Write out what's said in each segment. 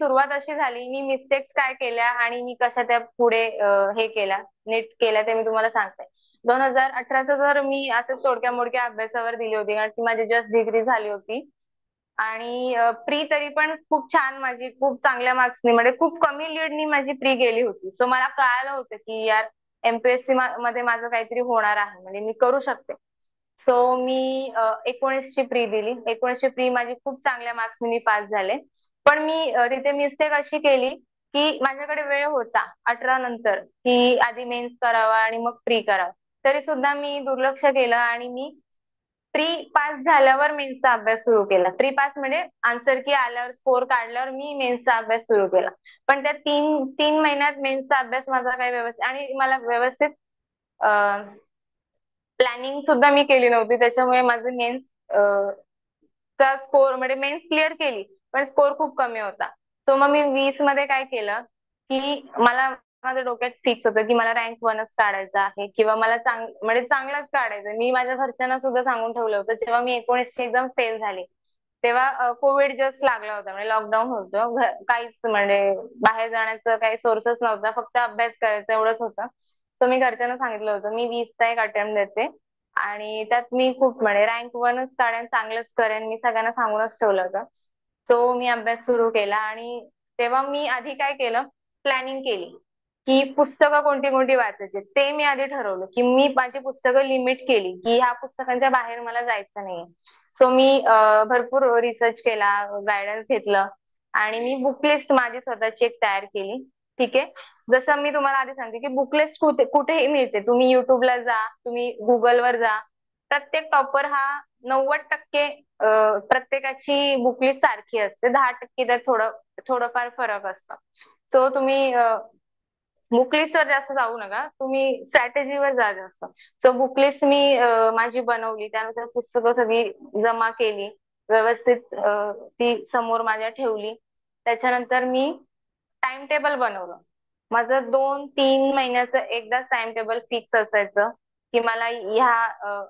सुरुवात अशी झाली, मी मिस्टेक्स काय केल्या आणि मी कशा त्या पुढे हे केल्या, नीट केल्या ते मी तुम्हाला सांगते. 2018चा जर मी असं तोडक्या मोडक्या अभ्यासावर दिली होती, कारण की माझी जस्ट डिग्री झाली होती. आणि प्री तरी पण खूप छान माझी खूप चांगल्या मार्क्सनी म्हणजे खूप कमी लीडनी माझी प्री गेली होती. सो मला कळालं होतं की यार एमपीएससी मध्ये माझं काहीतरी होणार आहे, म्हणजे मी करू शकते. सो मी 19ची प्री दिली. 19ची प्री माझी खूप चांगल्या मार्क्सने मी पास झाले. पण मी तिथे मिस्टेक अशी केली की माझ्याकडे वेळ होता 18 नंतर की आधी मेन्स करावा आणि मग प्री करावा. तरी सुद्धा मी दुर्लक्ष केलं आणि मी प्री पास झाल्यावर मेन्सचा अभ्यास सुरू केला. प्री पास म्हणजे आन्सर की आल्यावर स्कोर काढल्यावर मी मेन्सचा अभ्यास सुरू केला. पण त्या तीन तीन महिन्यात मेन्सचा अभ्यास माझा काही व्यवस्थित आणि मला व्यवस्थित प्लॅनिंग सुद्धा मी केली नव्हती. त्याच्यामुळे माझं मेन्स चा स्कोर म्हणजे मेन्स क्लिअर केली पण स्कोर खूप कमी होता. सो मग मी 20 मध्ये काय केलं की मला माझ्या डोक्यात फिक्स होतं की मला रँक वनच काढायचा आहे किंवा मला म्हणजे चांगलाच काढायचं. मी माझ्या घरच्यांना सुद्धा सांगून ठेवलं होतं. जेव्हा मी 19ची एक्झाम फेल झाली तेव्हा कोविड जस्ट लागला होता, म्हणजे लॉकडाऊन होतं. काहीच म्हणजे बाहेर जाण्याचं काही सोर्सच नव्हता, फक्त अभ्यास करायचा एवढंच होतं. तर मी घरच्यांना सांगितलं होतं मी 20चा एक अटेम्प्ट देते आणि त्यात मी खूप म्हणजे रँक वनच काढेन, चांगलंच करेन, मी सगळ्यांना सांगूनच ठेवलं होतं. तो मी अभ्यास सुरू केला आणि तेव्हा मी आधी काय केलं, प्लॅनिंग केली की पुस्तकं कोणती कोणती वाचायची ते मी आधी ठरवलं की मी माझी पुस्तकं लिमिट केली की ह्या पुस्तकांच्या बाहेर मला जायचं नाहीये. सो मी भरपूर रिसर्च केला, गायडन्स घेतलं आणि मी बुक लिस्ट माझी स्वतःची एक तयार केली. ठीक आहे. जसं मी तुम्हाला आधी सांगते की बुक लिस्ट कुठेही मिळते. तुम्ही युट्यूबला जा, तुम्ही गुगलवर जा. प्रत्येक टॉपर हा 90% प्रत्येकाची बुक लिस्ट सारखी असते. 10% त्यात थोडंफार फरक असतो. सो तुम्ही बुक लिस्टवर जास्त जाऊ नका, तुम्ही स्ट्रॅटेजीवर जा जास्त. सो बुक लिस्ट मी माझी बनवली, त्यानुसार पुस्तकं सगळी जमा केली, व्यवस्थित ती समोर माझ्या ठेवली. त्याच्यानंतर मी टाइम टेबल बनवलं. माझं 2-3 महिन्याचं एकदाच टाइम टेबल फिक्स असायचं की मला ह्या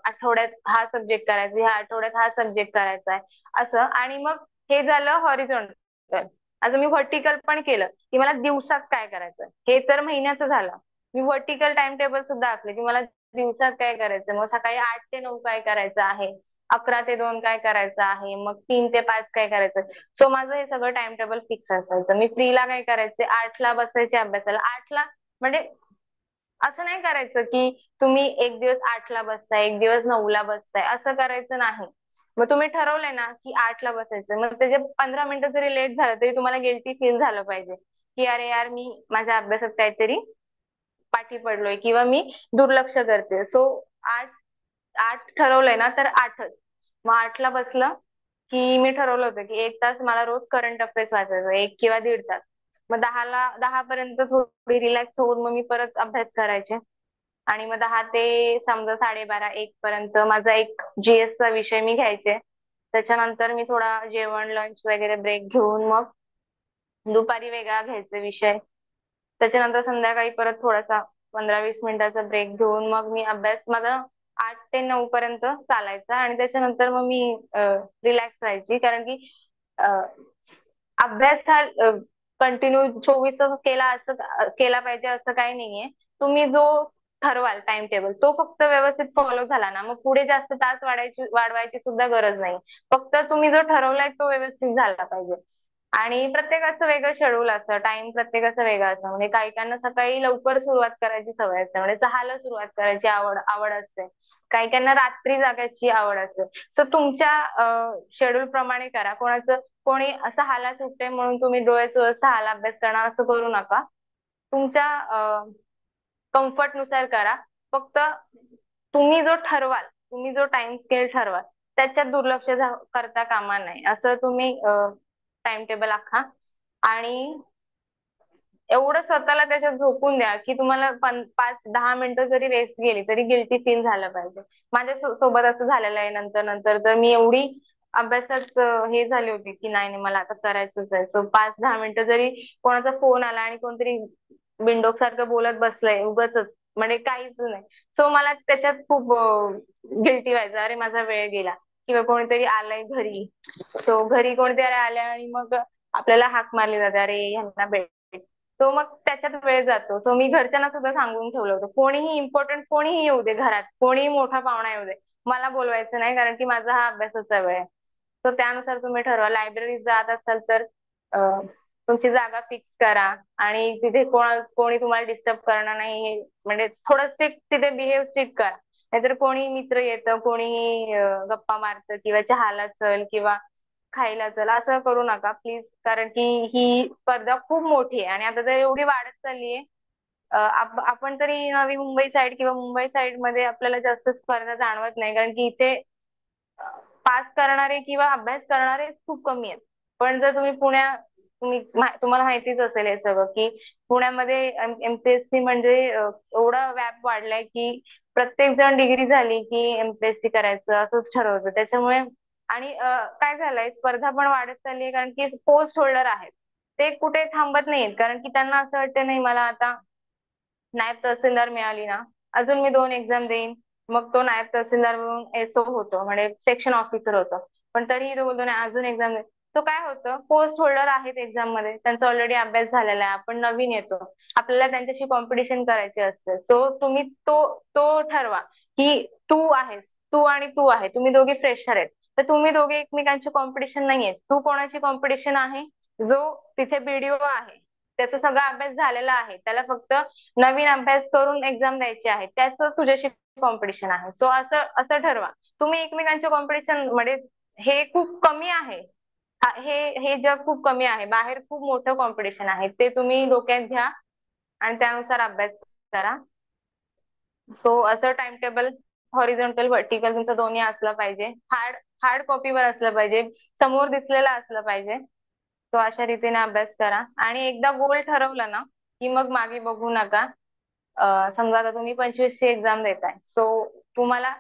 आठवड्यात हा सब्जेक्ट करायचा, ह्या आठवड्यात हा सब्जेक्ट करायचा आहे असं. आणि मग हे झालं हॉरिझॉन्टल. असं मी व्हर्टिकल पण केलं की मला दिवसात काय करायचं. हे तर महिन्याचं झालं. मी व्हर्टिकल टाइम टेबल सुद्धा आखले की मला दिवसात काय करायचं, मग सकाळी 8 ते 9 काय करायचं आहे, 11 ते 2 काय करायचं आहे, मग 3 ते 5 काय करायचं. सो माझं हे सगळं टाइम टेबल फिक्स असायचं. मी फ्रीला काय करायचे, 8ला बसायचे अभ्यासाला. 8ला म्हणजे असं नाही करायचं की तुम्ही एक दिवस 8ला बसताय, एक दिवस 9ला बसताय, असं करायचं नाही. मग तुम्ही ठरवलंय ना की 8ला बसायचं, मग त्याचे 15 मिनिटं जरी लेट झालं तरी तुम्हाला गिल्टी फील झालं पाहिजे की अरे यार मी माझ्या अभ्यासात काहीतरी पाठी पडलोय किंवा मी दुर्लक्ष करते. सो 8 8 ठरवलंय ना तर 8च. मग 8ला बसलं की मी ठरवलं होतं की 1 तास मला रोज करंट अफेअर्स वाचायचं, 1 किंवा 1.5 तास. मग 10 पर्यंत थोडी रिलॅक्स होऊन मग मी परत अभ्यास करायचे. आणि मग 10 ते समजा 12:30 1 पर्यंत माझा एक जीएसचा विषय मी घ्यायचे. त्याच्यानंतर मी थोडा जेवण लंच वगैरे ब्रेक घेऊन मग दुपारी वेगळा घ्यायचा विषय. त्याच्यानंतर संध्याकाळी परत थोडासा 15-20 मिनिटाचा ब्रेक घेऊन मग मी अभ्यास माझा 8 ते 9 पर्यंत चालायचा आणि त्याच्यानंतर मग मी रिलॅक्स व्हायची. कारण की अ, अभ्यास हा कंटिन्यू 24 तास केला पाहिजे असं काही नाहीये. तुम्ही जो ठरवाल टाइम टेबल तो फक्त व्यवस्थित फॉलो झाला ना, मग पुढे जास्त तास वाढवायची सुद्धा गरज नाही. फक्त तुम्ही जो ठरवलाय तो व्यवस्थित झाला पाहिजे. आणि प्रत्येकाचं वेगळं शेड्यूल असतं, टाइम प्रत्येकाचं वेगळं असतं. म्हणजे काही काहींना सकाळी लवकर सुरुवात करायची सवय असते, म्हणजे 6ला सुरुवात करायची आवड आवड असते. काही काहींना रात्री जागायची आवड असते. तर तुमच्या शेड्यूल प्रमाणे करा. कोणी 6ला सुटते म्हणून तुम्ही डोळे चोळत 6ला अभ्यास करणार असं करू नका. तुमच्या कम्फर्ट नुसार करा. फक्त तुम्ही जो टाइम स्केल ठरवाल त्याच्यात दुर्लक्ष करता कामा नये, असं तुम्ही टाइम टेबल आखा. आणि एवढं स्वतःला त्याच्यात झोकून द्या की तुम्हाला 5-10 मिनिटं जरी वेस्ट गेली तरी गिल्टी फील झालं पाहिजे. माझ्या सोबत असं झालेलं आहे. नंतर नंतर तर मी एवढी अभ्यासात हे झाली होती की नाही नाही मला आता करायचंच आहे. सो 5-10 मिनिटं जरी कोणाचा फोन आला आणि कोणतरी बिनडोक सारखं बोलत बसलंय उगाचच, म्हणजे काहीच नाही, सो मला त्याच्यात खूप गिल्टी व्हायचं, अरे माझा वेळ गेला. किंवा कोणीतरी आलंय घरी, तो घरी कोणतरी आल्या आणि मग आपल्याला हाक मारली जाते, अरे ह्यांना भेट. तो मग त्याच्यात वेळ जातो. सो मी घरच्यांना सुद्धा सांगून ठेवलं होतं, कोणीही इम्पॉर्टंट कोणीही येऊ दे घरात, कोणीही मोठा पाहुणा येऊ दे, मला बोलवायचं नाही, कारण की माझा हा अभ्यासाचा वेळ आहे. तर त्यानुसार तुम्ही ठरवा. लायब्ररीत जात असाल तर तुमची जागा फिक्स करा आणि तिथे कोणी तुम्हाला डिस्टर्ब करणार नाही, म्हणजे थोडं स्ट्रिक्ट तिथे बिहेव स्ट्रिक्ट करा. नाहीतर कोणी मित्र येतं, कोणीही गप्पा मारतं किंवा चहाला चल किंवा खायला चल, असं करू नका प्लीज. कारण की ही स्पर्धा खूप मोठी आहे आणि आता तर एवढी वाढत चालली आहे. आपण तरी नवी मुंबई साईड किंवा मुंबई साईड मध्ये आपल्याला जास्त स्पर्धा जाणवत नाही, कारण की इथे पास करणारे किंवा अभ्यास करणारे खूप कमी आहेत. पण जर तुम्ही तुम्हाला माहितीच असेल हे सगळं, की पुण्यामध्ये एमपीएससी म्हणजे एवढा व्याप वाढलाय की प्रत्येक जण डिग्री झाली की एमपीएससी करायचं असंच ठरवतं. त्याच्यामुळे आणि काय झालंय, स्पर्धा पण वाढत चालली आहे, कारण की पोस्ट होल्डर आहेत ते कुठे थांबत नाहीत, कारण की त्यांना असं वाटतं नाही मला आता नायब तहसीलदार मिळाली ना, अजून मी 2 एक्झाम देईन, मग तो नायब तहसीलदार म्हणून एसओ होतो, म्हणजे सेक्शन ऑफिसर होतो. पण तरीही तो बोलतो नाही अजून एक्झाम दे. तो काय होतं, पोस्ट होल्डर आहेत एक्झाम मध्ये, त्यांचा ऑलरेडी अभ्यास झालेला आहे, आपण नवीन येतो, आपल्याला त्यांच्याशी कॉम्पिटिशन करायचे असते. सो तुम्ही तो तो ठरवा की तू आहेस, तू आणि तू आहे, तुम्ही दोघे फ्रेशर आहेत, तर तुम्ही दोघे एकमेकांची कॉम्पिटिशन नाहीये. तू कोणाची कॉम्पिटिशन आहे, जो तिथे बीडीओ आहे, त्याचा सगळा अभ्यास झालेला आहे, त्याला फक्त नवीन अभ्यास करून एक्झाम द्यायची आहे, त्याचं तुझ्याशी कॉम्पिटिशन आहे. सो असं असं ठरवा. तुम्ही एकमेकांच्या कॉम्पिटिशन मध्ये, हे खूप कमी आहे. हे हे जग खूप कमी आहे, बाहेर खूप मोठं कॉम्पिटिशन आहे, ते तुम्ही डोक्यात घ्या आणि त्यानुसार अभ्यास करा. सो असं टाइम टेबल हॉरिझॉन्टल व्हर्टिकल तुमचं दोन्ही असलं पाहिजे. हार्ड हार्ड कॉपीवर असलं पाहिजे, समोर दिसलेलं असलं पाहिजे. तो अशा रीतीने अभ्यास करा आणि एकदा गोल ठरवला ना की मग मागे बघू नका. समजा आता तुम्ही 25ची एक्झाम देताय, सो तुम्हाला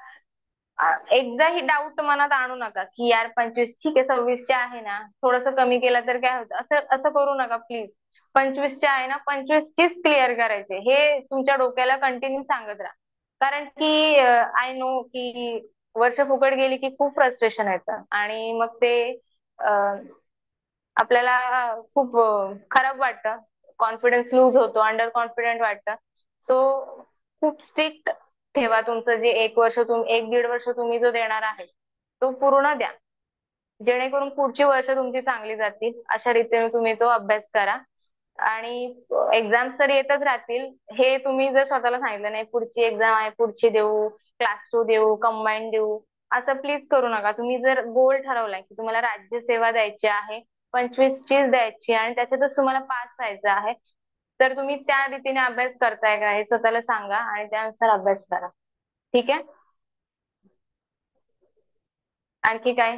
एकदा ही डाऊट मनात आणू नका की यार 25 ठीक आहे, 26चे आहे ना, थोडस कमी केलं तर काय होतं, असं असं करू नका प्लीज. 25चे आहे ना, 25चीच क्लिअर करायचे, हे तुमच्या डोक्याला कंटिन्यू सांगत राहा. कारण की आय नो की वर्ष फुकट गेली की खूप फ्रस्ट्रेशन येतं आणि मग ते आपल्याला खूप खराब वाटतं, कॉन्फिडन्स लूज होतो, अंडर कॉन्फिडंट वाटतं. सो खूप स्ट्रिक्ट ठेवा तुमचं जे 1 वर्ष, 1-1.5 वर्ष तुम्ही जो देणार आहे तो पूर्ण द्या, जेणेकरून पुढची वर्ष तुमची चांगली जातील. अशा रीतीने तुम्ही तो अभ्यास करा आणि एक्झाम्स तर येतच राहतील. हे तुम्ही जर स्वतःला सांगितलं नाही पुढची एक्झाम आहे, पुढची देऊ, क्लास 2 देऊ, कंबाईन देऊ, असं प्लीज करू नका. तुम्ही जर गोल ठरवलाय की तुम्हाला राज्यसेवा द्यायची आहे, 25चीच द्यायची आणि त्याच्यातच तुम्हाला पास व्हायचं आहे, तर तुम्ही त्या रीतीने अभ्यास करताय का हे स्वतःला सांगा आणि त्यानुसार अभ्यास करा. ठीक आहे. आणखी काय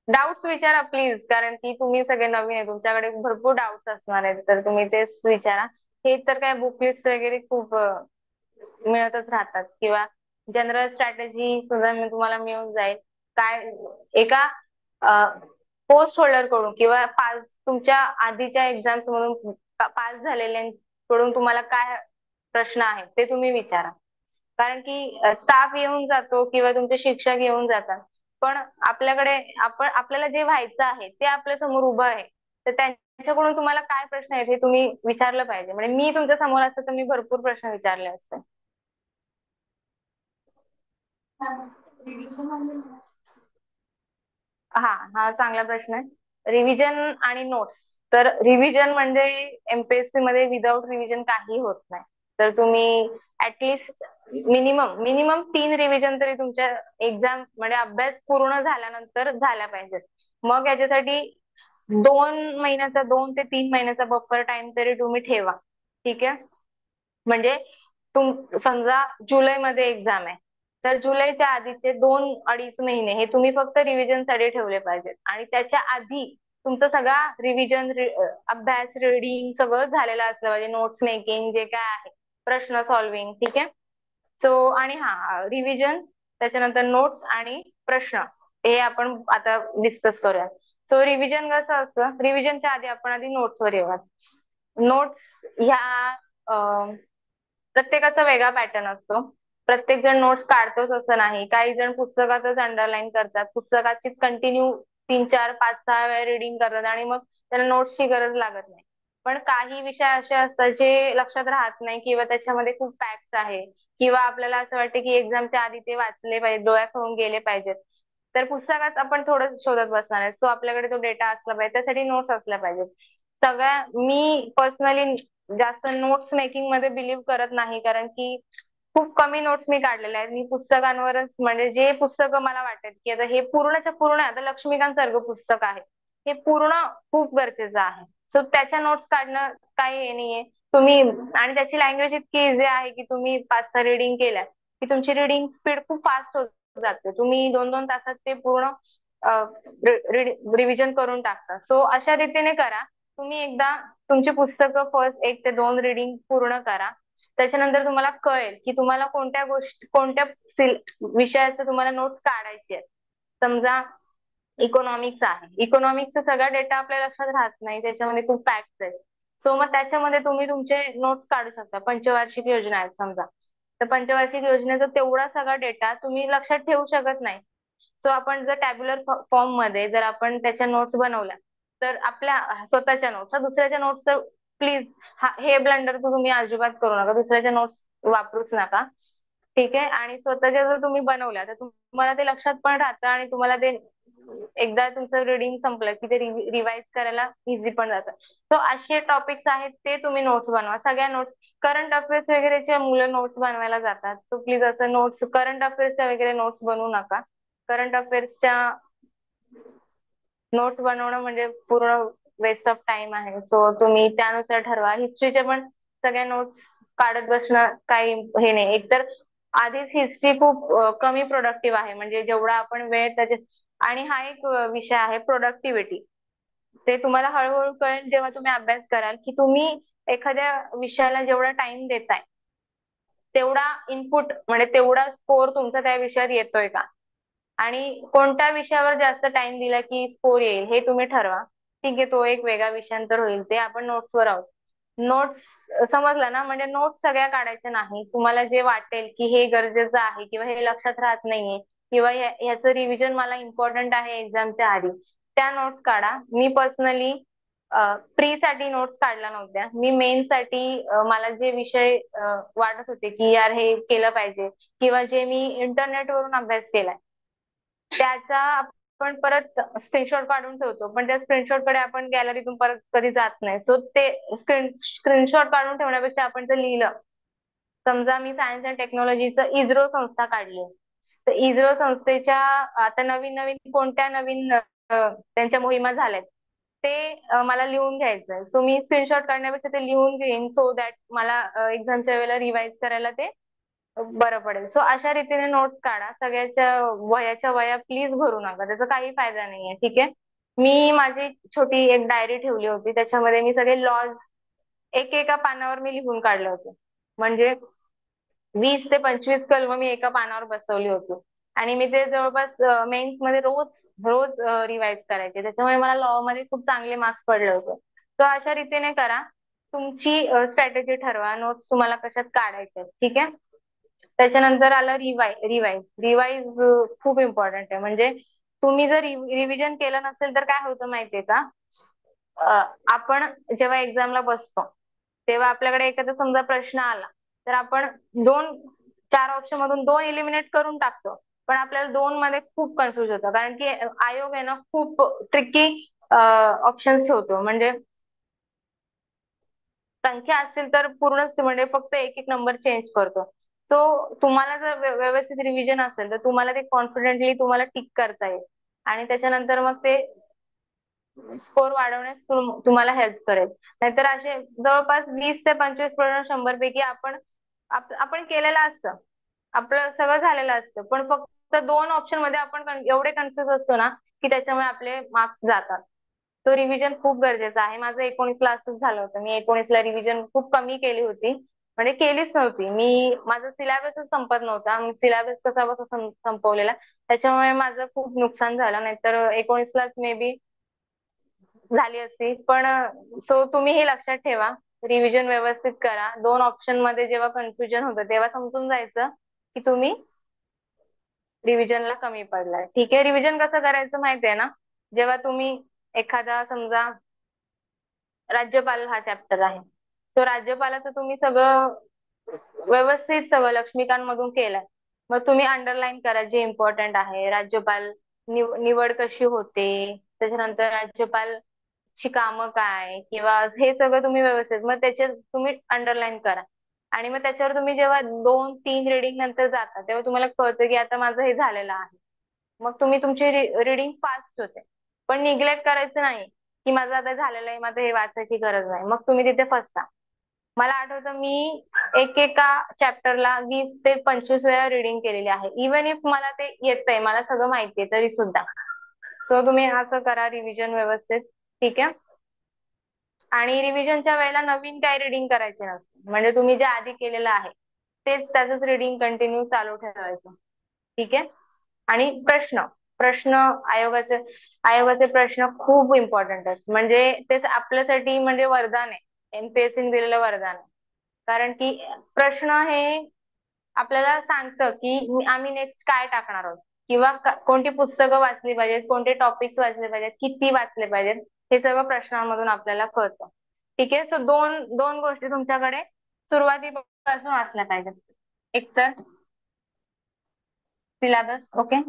डाऊट्स विचारा प्लीज, कारण की तुम्ही सगळे नवीन आहे, तुमच्याकडे भरपूर डाऊट्स असणार आहेत, तर तुम्ही तेच विचारा. हे तर काय बुक लिस्ट वगैरे खूप मिळतच राहतात किंवा जनरल स्ट्रॅटेजी सुद्धा मी तुम्हाला मिळून जाईल. काय एका पोस्ट होल्डर कडून किंवा तुमच्या आधीच्या एक्झाम्स मधून पास झालेल्यांकडून तुम्हाला काय प्रश्न आहेत ते तुम्ही विचारा. कारण की स्टाफ येऊन जातो किंवा तुमचे शिक्षक येऊन जातात, पण आपल्याला जे व्हायचं आहे ते आपल्या समोर उभं आहे, तर त्यांच्याकडून तुम्हाला काय प्रश्न आहेत हे तुम्ही विचारलं पाहिजे. म्हणजे मी तुमच्या समोर असते तर मी भरपूर प्रश्न विचारले असते. हा हा चांगला प्रश्न आहे. रिव्हिजन आणि नोट्स. तर रिव्हिजन म्हणजे एमपीएससी मध्ये विदाउट रिव्हिजन काही होत नाही. तर तुम्ही ऍटलिस्ट मिनिमम मिनिमम 3 रिव्हिजन तरी तुमच्या एक्झाम म्हणजे अभ्यास पूर्ण झाल्यानंतर झाल्या पाहिजेत. मग याच्यासाठी 2 महिन्याचा, 2 ते 3 महिन्याचा बफर टाइम तरी तुम्ही ठेवा. ठीक आहे. म्हणजे समजा जुलैमध्ये एक्झाम आहे, तर जुलैच्या आधीचे 2-2.5 महिने हे तुम्ही फक्त रिव्हिजन साठी ठेवले पाहिजेत आणि त्याच्या आधी तुमचा सगळा रिव्हिजन, अभ्यास, रिडिंग सगळं झालेलं असलं पाहिजे, नोट्स मेकिंग जे काय आहे, प्रश्न सॉल्विंग. ठीक आहे. सो आणि हा रिव्हिजन, त्याच्यानंतर नोट्स आणि प्रश्न, हे आपण आता डिस्कस करूया. सो रिव्हिजन कसं असतं, रिव्हिजनच्या आधी आपण आधी नोट्सवर येऊयात. नोट्स ह्या प्रत्येकाचा वेगळा पॅटर्न असतो. प्रत्येक जण नोट्स काढतोच असं नाही, काही जण पुस्तकातच अंडरलाईन करतात, पुस्तकाचीच कंटिन्यू तीन चार पाच सहा वेळा रिडिंग करतात आणि मग त्यांना नोट्सची गरज लागत नाही. पण काही विषय असे असतात जे लक्षात राहत नाही किंवा त्याच्यामध्ये खूप फॅक्ट्स आहे किंवा आपल्याला असं वाटतं की एक्झामच्या आधी ते वाचले पाहिजे, डोळ्याखालून गेले पाहिजेत. तर पुस्तकात आपण थोडं शोधत बसणार आहे. सो आपल्याकडे तो डेटा असला पाहिजे, त्यासाठी नोट्स असल्या पाहिजेत. मी पर्सनली जास्त नोट्स मेकिंग मध्ये बिलीव्ह करत नाही, कारण की खूप कमी नोट्स मी काढलेल्या आहेत. मी पुस्तकांवरच, म्हणजे जे पुस्तकं मला वाटत की आता हे पूर्णच्या पूर्ण, आता लक्ष्मीकांत सारखं पुस्तक आहे, हे पूर्ण खूप गरजेचं आहे. सो त्याच्या नोट्स काढणं काही हे नाहीये. तुम्ही, आणि त्याची लँग्वेज इतकी इझी आहे की तुम्ही पाच सहा रिडिंग केल्या की तुमची रिडिंग स्पीड खूप फास्ट होत जाते. तुम्ही 2-2 तासात ते पूर्ण रिव्हिजन करून टाकता. सो अशा रीतीने करा. तुम्ही एकदा तुमची पुस्तकं फर्स्ट 1 ते 2 रिडिंग पूर्ण करा. त्याच्यानंतर तुम्हाला कळेल की तुम्हाला कोणत्या गोष्टी, कोणत्या विषयाचे तुम्हाला नोट्स काढायचे आहेत. समजा इकॉनॉमिक्स आहे, इकॉनॉमिक्सचा सगळा डेटा आपल्या लक्षात राहत नाही, त्याच्यामध्ये खूप फॅक्ट्स आहेत. सो मग त्याच्यामध्ये तुम्ही तुमचे नोट्स काढू शकता. पंचवार्षिक योजना आहेत समजा, तर पंचवार्षिक योजनेचा तेवढा सगळा डेटा तुम्ही लक्षात ठेवू शकत नाही. सो आपण जर टॅब्युलर फॉर्म मध्ये जर आपण त्याच्या नोट्स बनवल्या, तर आपल्या स्वतःच्या नोट्स, दुसऱ्याच्या नोट्स तर प्लीज, हे ब्लंडर तुम्ही अजिबात करू नका. दुसऱ्याच्या नोट्स वापरूच नका. ठीक आहे. आणि स्वतःच्या जर तुम्ही बनवल्या तर तुम्हाला ते लक्षात पण राहतं आणि तुम्हाला ते एकदा तुमचं रिडिंग संपलं की ते रिवाइज करायला इझी पण जातं. सो असे टॉपिक्स आहेत ते तुम्ही नोट्स बनवा, सगळ्या नोट्स. करंट अफेअर्स वगैरेचे मुलं नोट्स बनवायला जातात, सो प्लीज असं नोट्स, करंट अफेअर्सच्या वगैरे नोट्स बनवू नका. करंट अफेअर्सच्या नोट्स बनवणं म्हणजे पूर्ण वेस्ट ऑफ टाइम आहे. सो तुम्ही त्यानुसार ठरवा. हिस्ट्रीचे पण सगळ्या नोट्स काढत बसणं काही हे नाही. एकतर आधीच हिस्ट्री खूप कमी प्रोडक्टिव्ह आहे, म्हणजे जेवढा आपण वेळ त्याचे. आणि हा एक विषय आहे प्रोडक्टिव्हिटी. ते तुम्हाला हळूहळू कळेल जेव्हा तुम्ही अभ्यास कराल, की तुम्ही एखाद्या विषयाला जेवढा टाइम देताय तेवढा इनपुट, म्हणजे तेवढा स्कोर तुमचा त्या विषयात येतोय का, आणि कोणत्या विषयावर जास्त टाइम दिला की स्कोर येईल हे तुम्ही ठरवा. ठीक आहे, तो एक वेगळा विषयांतर होईल, ते आपण नोट्सवर आहोत. नोट्स समजलं ना, म्हणजे नोट्स सगळ्या काढायच्या नाही. तुम्हाला जे वाटेल की हे गरजेचं आहे किंवा हे लक्षात राहत नाहीये किंवा ह्याचं रिव्हिजन मला इम्पॉर्टंट आहे एक्झामच्या आधी, त्या नोट्स काढा. मी पर्सनली प्री साठी नोट्स काढल्या नव्हत्या. मी मेन साठी मला जे विषय वाटत होते की यार हे केलं पाहिजे किंवा जे मी इंटरनेटवरून अभ्यास केलाय त्याचा आपण परत स्क्रीनशॉट काढून ठेवतो, पण त्या स्क्रीनशॉट कडे आपण गॅलरीतून परत कधी जात नाही. सो ते स्क्रीनशॉट काढून ठेवण्यापेक्षा आपण ते लिहिलं. समजा मी सायन्स अँड टेक्नॉलॉजीचं इस्रो संस्था काढली, तर इस्रो संस्थेच्या आता नवीन नवीन कोणत्या नवीन त्यांच्या मोहिमा झाल्यात ते मला लिहून घ्यायचंय. सो मी स्क्रीनशॉट काढण्यापेक्षा ते लिहून घेईन, सो दॅट मला एक्झामच्या वेळेला रिवाइज करायला ते बरं पडेल. सो अशा रीतीने नोट्स काढा. सगळ्याच्या वयाच्या वया प्लीज भरू नका, त्याचा काही फायदा नाहीये. ठीक आहे. मी माझी छोटी एक डायरी ठेवली होती, त्याच्यामध्ये मी सगळे लॉज एका पानावर मी लिहून काढले होते. म्हणजे 20 ते 25 कलम मी एका पानावर बसवली होती. आणि मी ते जवळपास मेन्स मध्ये रोज रोज रिवाइज करायचे, त्याच्यामुळे मला लॉ मध्ये खूप चांगले मार्क्स पडले होते. तर अशा रीतीने करा. तुमची स्ट्रॅटेजी ठरवा, नोट्स तुम्हाला कशात काढायचे, ठीक आहे. त्याच्यानंतर आलं रिवाइज. रिवाइज खूप इम्पॉर्टंट आहे. म्हणजे तुम्ही जर रिव्हिजन केलं नसेल तर काय होतं माहितीये का, आपण जेव्हा एक्झामला बसतो तेव्हा आपल्याकडे एखादा समजा प्रश्न आला, तर आपण दोन चार ऑप्शन मधून दोन इलिमिनेट करून टाकतो. पण आपल्याला दोन मध्ये खूप कन्फ्युज होतं, कारण की आयोग आहे ना खूप ट्रिकी ऑप्शन्स ठेवतो. म्हणजे संख्या असतील तर पूर्णच, म्हणजे फक्त एक एक नंबर चेंज करतो. तो तुम्हाला जर व्यवस्थित रिव्हिजन असेल तर तुम्हाला ते कॉन्फिडेंटली तुम्हाला टिक करता येईल आणि त्याच्यानंतर मग ते स्कोर वाढवण्यास तुम्हाला हेल्प करेल. नाहीतर असे जवळपास 20 ते 25 प्रश्न 100 पैकी आपण केलेलं असतं, आपलं सगळं झालेलं असतं, पण फक्त दोन ऑप्शन मध्ये आपण एवढे कन्फ्युज असतो ना की त्याच्यामुळे आपले मार्क्स जातात. तो रिव्हिजन खूप गरजेचा आहे. माझं 19ला असंच झालं होतं. मी 19ला रिव्हिजन खूप कमी केली होती, म्हणजे केलीच नव्हती मी. माझा सिलेबसच संपत नव्हता. मी सिलेबस कसा बसा संपवलेला, त्याच्यामुळे माझं खूप नुकसान झालं. नाहीतर 19लाच मे बी झाली असती. पण सो तुम्ही हे लक्षात ठेवा, रिव्हिजन व्यवस्थित करा. दोन ऑप्शन मध्ये जेव्हा कन्फ्युजन होतं तेव्हा समजून जायचं की तुम्ही रिव्हिजनला कमी पडलाय. ठीक आहे. रिव्हिजन कसं करायचं माहितीये ना, जेव्हा तुम्ही एखादा समजा राज्यपाल हा चॅप्टर आहे, तो राज्यपालाचं तुम्ही सगळं व्यवस्थित सगळं लक्ष्मीकांत मधून केलंय, मग तुम्ही अंडरलाईन करा जे इम्पॉर्टंट आहे. राज्यपाल निवड कशी होते, त्याच्यानंतर राज्यपाल ची कामं काय, किंवा हे सगळं तुम्ही व्यवस्थित मग त्याचे तुम्ही अंडरलाईन करा. आणि मग त्याच्यावर तुम्ही जेव्हा 2-3 रिडिंग नंतर जाता तेव्हा तुम्हाला कळतं की आता माझं हे झालेलं आहे. मग तुम्ही तुमची रिडिंग फास्ट होते. पण निग्लेक्ट करायचं नाही की माझं आता झालेलं आहे, माझं हे वाचायची गरज नाही, मग तुम्ही तिथे फसता. मला आठवतं मी एकेका चॅप्टरला 20 ते 25 वेळा रिडिंग केलेली आहे. इवन इफ मला ते येतंय, मला सगळं माहितीये तरी सुद्धा. सो तुम्ही असं करा रिव्हिजन व्यवस्थित. ठीक आहे. आणि रिव्हिजनच्या वेळेला नवीन काही रिडिंग करायचे नसते. म्हणजे तुम्ही जे आधी केलेलं आहे तेच त्याचंच रिडिंग कंटिन्यू चालू ठेवायचं. ठीक आहे. आणि प्रश्न प्रश्न आयोगाचे आयोगाचे प्रश्न खूप इम्पॉर्टंट आहेत. म्हणजे तेच आपल्यासाठी म्हणजे वरदान आहे. एमपीएससीने दिलेलं वरदान आहे. कारण की प्रश्न हे आपल्याला सांगतं की आम्ही नेक्स्ट काय टाकणार आहोत, किंवा कोणती पुस्तकं वाचली पाहिजेत, कोणते टॉपिक्स वाचले पाहिजेत, किती वाचले पाहिजेत, हे सगळं प्रश्नांमधून आपल्याला कळतं. ठीक आहे. सो दोन दोन गोष्टी तुमच्याकडे सुरुवातीपासून असल्या पाहिजेत. एक तर सिलेबस, ओके.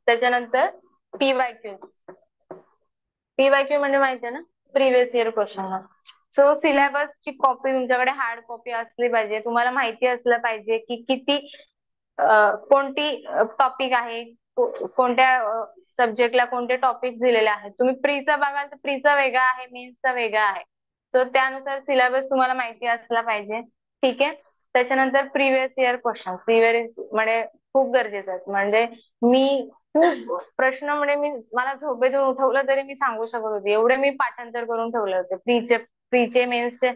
त्याच्यानंतर पीवायक्यू. पीवायक्यू म्हणजे माहिती आहे ना, प्रिव्हियस इयर क्वेश्चन. सो सिलेबसची कॉपी तुमच्याकडे हार्ड कॉपी असली पाहिजे. तुम्हाला माहिती असलं पाहिजे की किती कोणती टॉपिक आहे, कोणत्या सब्जेक्टला कोणते टॉपिक दिलेले आहेत. तुम्ही प्रीचा बघाल तर प्रीचा वेगळा आहे, मेन्सचा वेगळा आहे. तर त्यानुसार सिलेबस तुम्हाला माहिती असला पाहिजे. ठीक आहे. त्याच्यानंतर प्रिव्हियस इयर क्वेश्चन, प्रिव्हियस म्हणजे खूप गरजेचं आहे. म्हणजे मी खूप प्रश्न म्हणजे मला झोपेतून उठवलं तरी मी सांगू शकत होते, एवढे मी पाठांतर करून ठेवले होते. प्रीचे मेन्सचे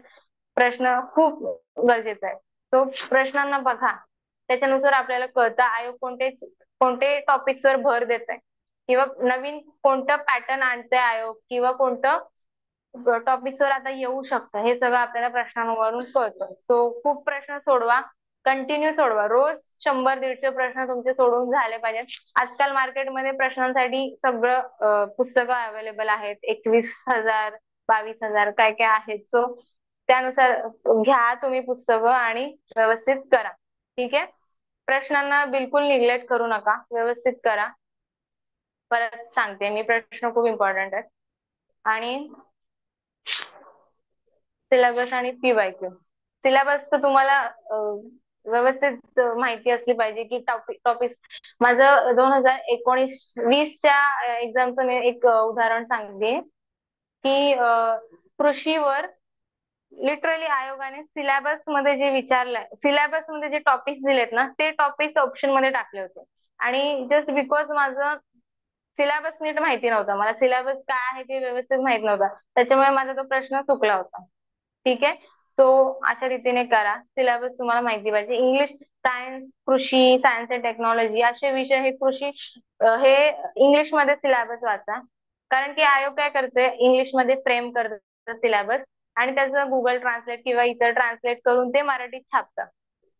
प्रश्न खूप गरजेचे आहे. तो प्रश्नांना बघा, त्याच्यानुसार आपल्याला कळतं आयोग कोणते कोणते टॉपिक्स वर भर देत आहे, किंवा नवीन कोणतं पॅटर्न आणतंय आयोग, किंवा कोणतं टॉपिक्स वर आता येऊ शकतं, हे सगळं आपल्याला प्रश्नांवरून कळतं. सो खूप प्रश्न सोडवा, कंटिन्यू सोडवा. रोज 100-150 प्रश्न तुमचे सोडून झाले पाहिजेत. आजकाल मार्केटमध्ये प्रश्नांसाठी सगळं पुस्तकं अवेलेबल आहेत. 21,000, 22,000 काय काय आहेत. सो त्यानुसार घ्या तुम्ही पुस्तकं आणि व्यवस्थित करा. ठीक आहे. प्रश्नांना बिलकुल निग्लेक्ट करू नका, व्यवस्थित करा. परत सांगते मी, प्रश्न खूप इम्पॉर्टंट आहेत. आणि सिलेबस आणि पीवायक्यू. सिलेबस तर तुम्हाला व्यवस्थित माहिती असली पाहिजे की टॉपिक. माझं 2019-20च्या एक्झामचं मी एक उदाहरण सांगते की कृषीवर लिटरली आयोगाने सिलेबस मध्ये जे विचारलंय, सिलेबस मध्ये जे टॉपिक्स दिलेत ना, ते टॉपिक्स ऑप्शन मध्ये टाकले होते. आणि जस्ट बिकॉज माझं सिलेबस नीट माहिती नव्हता, मला सिलेबस काय आहे ते व्यवस्थित माहित नव्हता, त्याच्यामुळे माझा तो प्रश्न चुकला होता. ठीक आहे. तो अशा रीतीने करा. सिलेबस तुम्हाला माहिती पाहिजे. इंग्लिश, सायन्स, कृषी, सायन्स अँड टेक्नॉलॉजी असे विषय हे हे इंग्लिश मध्ये सिलेबस वाचा. कारण की आयोग काय करते, इंग्लिश मध्ये फ्रेम करतं सिलेबस, आणि त्याचं गुगल ट्रान्सलेट किंवा इतर ट्रान्सलेट करून ते मराठीत छापतात.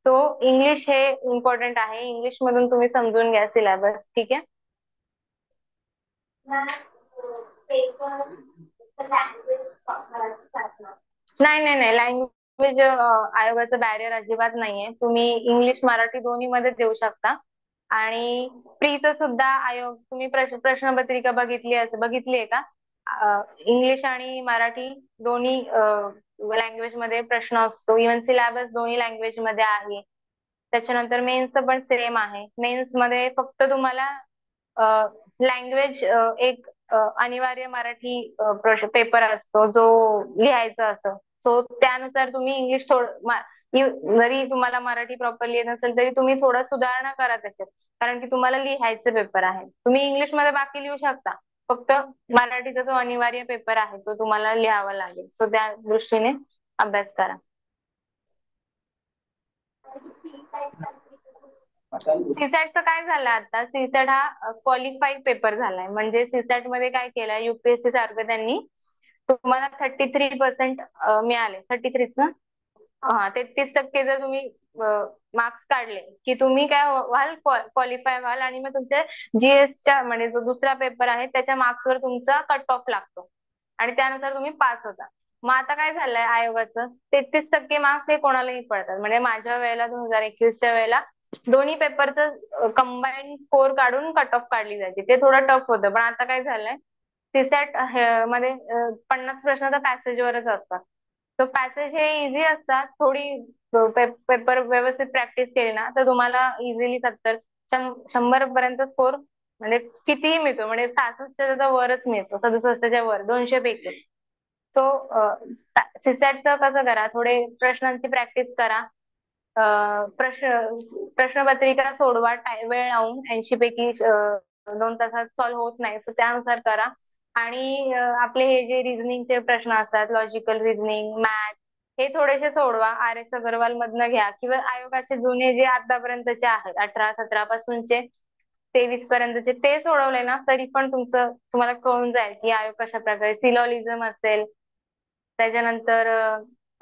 तो इंग्लिश हे इम्पॉर्टंट आहे. इंग्लिश मधून तुम्ही समजून घ्या सिलेबस. ठीक आहे. नाही नाही नाही, लँग्वेज आयोगाचं बॅरियर अजिबात नाहीये. तुम्ही इंग्लिश मराठी दोन्ही मध्ये देऊ शकता. आणि प्रीचं सुद्धा आयोग, तुम्ही प्रश्नपत्रिका बघितलीये का? इंग्लिश आणि मराठी दोन्ही लँग्वेज मध्ये प्रश्न असतो. इव्हन सिलेबस दोन्ही लँग्वेज मध्ये आहे. त्याच्यानंतर मेन्सचं पण सेम आहे. मेन्स मध्ये फक्त तुम्हाला लँग्वेज एक अनिवार्य मराठी पेपर असतो जो लिहायचा असतो. सो त्यानुसार तुम्ही इंग्लिश जरी तुम्हाला मराठी प्रॉपरली येत नसेल तरी तुम्ही थोडं सुधारणा करा त्याच्यात. कारण की तुम्हाला लिहायचे पेपर आहे. तुम्ही इंग्लिश मध्ये बाकी लिहू शकता, फक्त मराठीचा जो अनिवार्य पेपर आहे तो तुम्हाला लिहावा लागेल. सो त्या दृष्टीने अभ्यास करा. सीसॅटचं काय झालं आता, सीसॅट हा क्वालिफाईड पेपर झालाय. म्हणजे सीसॅट मध्ये काय केलंय, युपीएससी सारखं त्यांनी तुम्हाला 33% मिळाले. 33 ना? हा 33% जर तुम्ही मार्क्स काढले की तुम्ही काय व्हाल, क्वालिफाय व्हाल आणि मग तुमच्या जीएसच्या म्हणजे जो दुसरा पेपर आहे त्याच्या मार्क्सवर तुमचा कट ऑफ लागतो आणि त्यानुसार तुम्ही पास होता. मग आता काय झालंय आयोगाचं, 33% मार्क्स हे कोणालाही पडतात. म्हणजे माझ्या वेळेला 2021च्या वेळेला दोन्ही पेपरचं कंबाईन स्कोर काढून कट ऑफ काढली जायची. ते थोडं टफ होतं. पण आता काय झालंय, सीसॅट मध्ये 50 प्रश्न तर पॅसेजवरच असतात. तो पॅसेज हे इझी असतात. थोडी पेपर व्यवस्थित प्रॅक्टिस केली ना तर तुम्हाला इझिली 100 पर्यंत स्कोर म्हणजे कितीही मिळतो. म्हणजे 66च्या तर वरच मिळतो, 67च्या वर 200 पैकी. सो सीसॅटचं कसं करा, थोडे प्रश्नांची प्रॅक्टिस करा. प्रश्नपत्रिका सोडवा वेळ लावून, 80 पैकी 2 तासात सॉल्व्ह होत नाही, तर त्यानुसार करा. आणि आपले हे जे रिझनिंगचे प्रश्न असतात, लॉजिकल रिझनिंग, मॅथ, हे थोडेसे सोडवा. RS अग्रवाल मधनं घ्या किंवा आयोगाचे जुने जे आतापर्यंतचे आहेत 18-17 पासूनचे 23 पर्यंतचे ते सोडवले ना तरी पण तुम्हाला कळून जाईल की आयोग कशा प्रकारे, सिलॉलिझम असेल, त्याच्यानंतर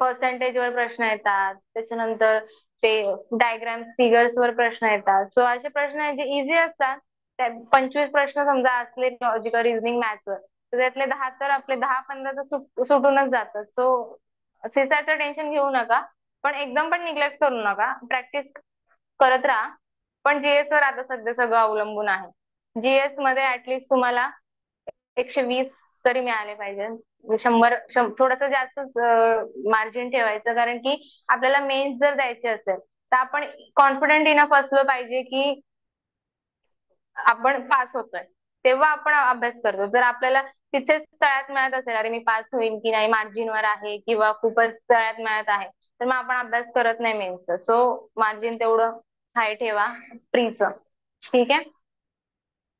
पर्सेंटेज वर प्रश्न येतात, त्याच्यानंतर ते डायग्राम्स फिगर्स वर प्रश्न येतात. सो असे प्रश्न आहेत जे इझी असतात. त्या 25 प्रश्न समजा असले लॉजिकल रिझनिंग मॅथ्स वर, तर त्यातले 10 तर आपले 10-15 तर सुटूनच जातात. सो सीसॅटचं टेन्शन घेऊ नका, पण एकदम पण निग्लेक्ट करू नका. प्रॅक्टिस करत राहा. पण जीएस वर आता सध्या सगळं अवलंबून आहे. जीएस मध्ये ऍटलिस्ट तुम्हाला 120 तरी मिळाले पाहिजे. 100 थोडस जास्त मार्जिन ठेवायचं, कारण की आपल्याला मेन्स जर द्यायचे असेल तर आपण कॉन्फिडंट इनफ असलो पाहिजे की आपण पास होतोय. तेव्हा आपण अभ्यास करतो. जर आपल्याला तिथेच तळ्यात मिळत असेल, अरे मी पास होईन की नाही, मार्जिनवर आहे किंवा खूपच तळ्यात मिळत आहे, तर मग आपण अभ्यास करत नाही मेन्सचा. सो मार्जिन तेवढं हाय ठेवा प्रीचं. ठीक आहे,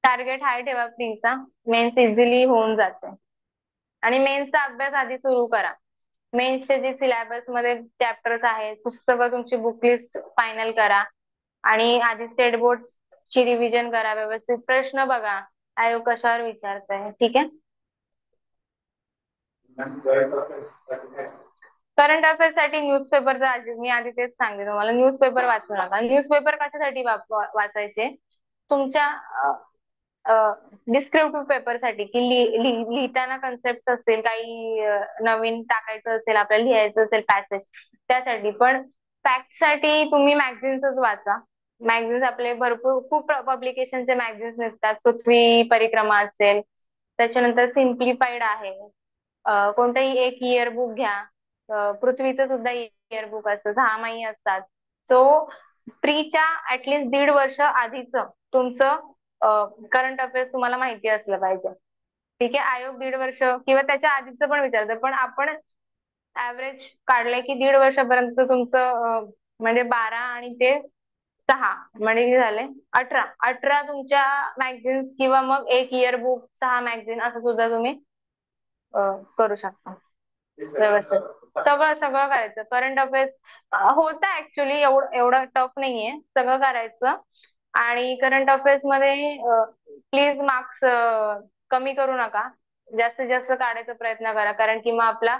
टार्गेट हाय ठेवा प्रीचा. मेन्स इझिली होऊन जाते. आणि मेन्सचा अभ्यास आधी सुरू करा. मेन्सचे जे सिलेबस मध्ये चॅप्टर्स आहेत, पुस्तकं तुमची बुकलिस्ट फायनल करा आणि आधी स्टेट बोर्ड ची रिव्हिजन करा. व्यवस्थित प्रश्न बघा आयोग कशावर विचारतंय. ठीक आहे. करंट अफेअर्स साठी न्यूजपेपर, मी आधी तेच सांगते तुम्हाला, न्यूजपेपर वाचू नका. न्यूजपेपर कशासाठी वाचायचे, तुमच्या डिस्क्रिप्टिव्ह पेपर साठी, की लिहिताना कन्सेप्ट असेल, काही नवीन टाकायचं असेल, आपल्याला लिहायचं असेल पॅसेज, त्यासाठी. पण फॅक्ट साठी तुम्ही मॅगझिन्सच वाचा. मॅगझिन्स आपले भरपूर खूप पब्लिकेशनचे मॅगझिन्स निघतात. पृथ्वी परिक्रमा असेल, त्याच्यानंतर सिम्प्लिफाईड आहे. कोणतंही एक इयर बुक घ्या. पृथ्वीचं सुद्धा इयर बुक असतं, 6 माही असतात. तो प्रीच्या ऍटलिस्ट 1.5 वर्ष आधीच तुमचं करंट अफेअर्स तुम्हाला माहिती असलं पाहिजे. ठीक आहे. आयोग 1.5 वर्ष किंवा त्याच्या आधीचं पण विचारतं, पण आपण ऍव्हरेज काढलंय की 1.5 वर्षापर्यंत तुमचं म्हणजे 12 आणि ते 6 म्हणजे किती झाले, 18. 18 तुमच्या मॅगझिन्स किंवा मग एक इयर बुक, 6 मॅगझिन, असं सुद्धा तुम्ही करू शकता. व्यवस्थित सगळं सगळं करायचं. करंट अफेअर्स होतं ऍक्च्युली, एवढं एवढं टफ नाहीये, सगळं करायचं. आणि करंट अफेअर्स मध्ये प्लीज मार्क्स कमी करू नका. जास्तीत जास्त काढायचा प्रयत्न करा, कारण की मग आपला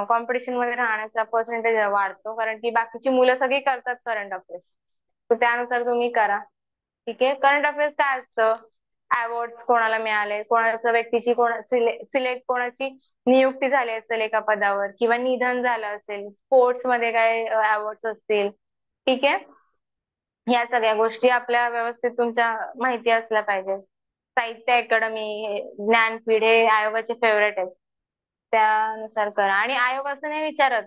कॉम्पिटिशन मध्ये राहण्याचा पर्सेंटेज वाढतो. कारण की बाकीची मुलं सगळी करतात करंट अफेअर्स, तर त्यानुसार तुम्ही करा. ठीक आहे. करंट अफेअर्स काय असतं, अवॉर्ड कोणाला मिळाले, कोणाचं व्यक्तीची सिलेक्ट कोणाची नियुक्ती झाली असेल एका पदावर, किंवा निधन झालं असेल, स्पोर्ट्स मध्ये काय अवॉर्ड असतील. ठीक आहे. ह्या सगळ्या गोष्टी आपल्या व्यवस्थित तुमच्या माहिती असल्या पाहिजे. साहित्य अकादमी, ज्ञानपीठ हे आयोगाचे फेवरेट आहेत. त्यानुसार करा. आणि आयोग असं नाही विचारत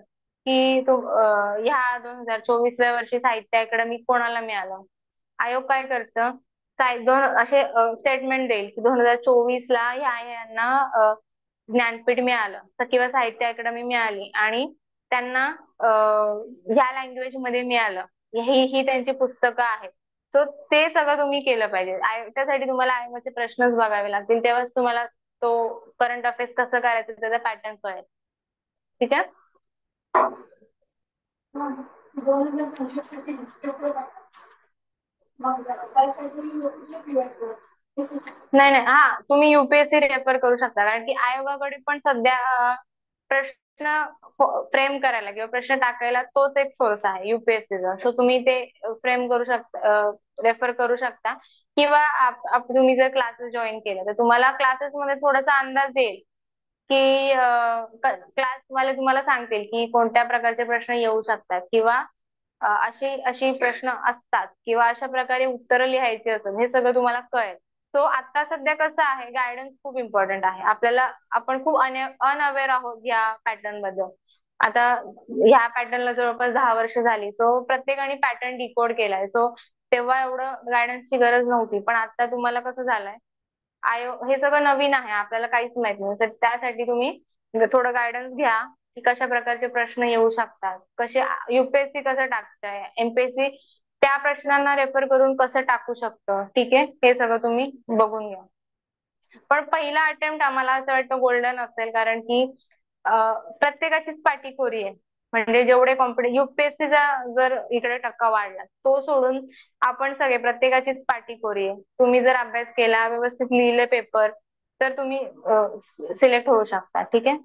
की ह्या 2024व्या वर्षी साहित्य अकादमी कोणाला मिळालं. आयोग काय करतं, दोन असे स्टेटमेंट देईल की 2024ला यांना ज्ञानपीठ मिळालं, तर किंवा साहित्य अकादमी मिळाली आणि त्यांना ह्या लँग्वेज मध्ये मिळालं, ही त्यांची पुस्तकं आहेत. सो ते सगळं तुम्ही केलं पाहिजे. त्यासाठी तुम्हाला आयोगाचे प्रश्नच बघावे लागतील, तेव्हाच तुम्हाला तो करंट अफेअर्स कसं करायचं त्याचा पॅटर्न कळेल. ठीक आहे. नाही नाही, हा तुम्ही युपीएससी रेफर करू शकता, कारण की आयोगाकडे पण सध्या प्रश्न फ्रेम करायला किंवा प्रश्न टाकायला तोच एक सोर्स आहे युपीएससीचा. सो तुम्ही ते फ्रेम करू शकता, रेफर करू शकता. किंवा तुम्ही जर क्लासेस जॉईन केले तर तुम्हाला क्लासेस मध्ये थोडासा अंदाज येईल की क्लास वाले तुम्हाला सांगतील की कोणत्या प्रकारचे प्रश्न येऊ शकतात किंवा अशी अशी प्रश्न असतात किंवा अशा प्रकारे उत्तरं लिहायची असतात, हे सगळं तुम्हाला कळेल. सो आता सध्या कसं आहे, गायडन्स खूप इम्पॉर्टंट आहे आपल्याला. आपण खूप अनअवेअर आहोत या पॅटर्न बद्दल. आता ह्या पॅटर्नला जवळपास 10 वर्ष झाली. सो प्रत्येकाने पॅटर्न डिकोड केलाय. सो तेव्हा एवढं गायडन्सची गरज नव्हती, पण आता तुम्हाला कसं झालंय, हे सगळं नवीन आहे, आपल्याला काहीच माहित नाही. तर त्यासाठी तुम्ही थोडं गायडन्स घ्या की कशा प्रकारचे प्रश्न येऊ शकतात, कसे युपीएससी कसं टाकतंय, एमपीएससी त्या प्रश्नांना रेफर करून कसं टाकू शकतं. ठीक आहे, हे सगळं तुम्ही बघून घ्या. पण पहिला अटेम्प्ट आम्हाला असं वाटतं गोल्डन असेल, कारण की प्रत्येकाचीच पाठीकोरी आहे. म्हणजे जेवढे युपीएससीचा जर इकडे टक्का वाढला तो सोडून आपण सगळे प्रत्येकाचीच पाठीकोरी आहे. तुम्ही जर अभ्यास केला, व्यवस्थित लिहिले पेपर, तर तुम्ही सिलेक्ट होऊ शकता. ठीक आहे.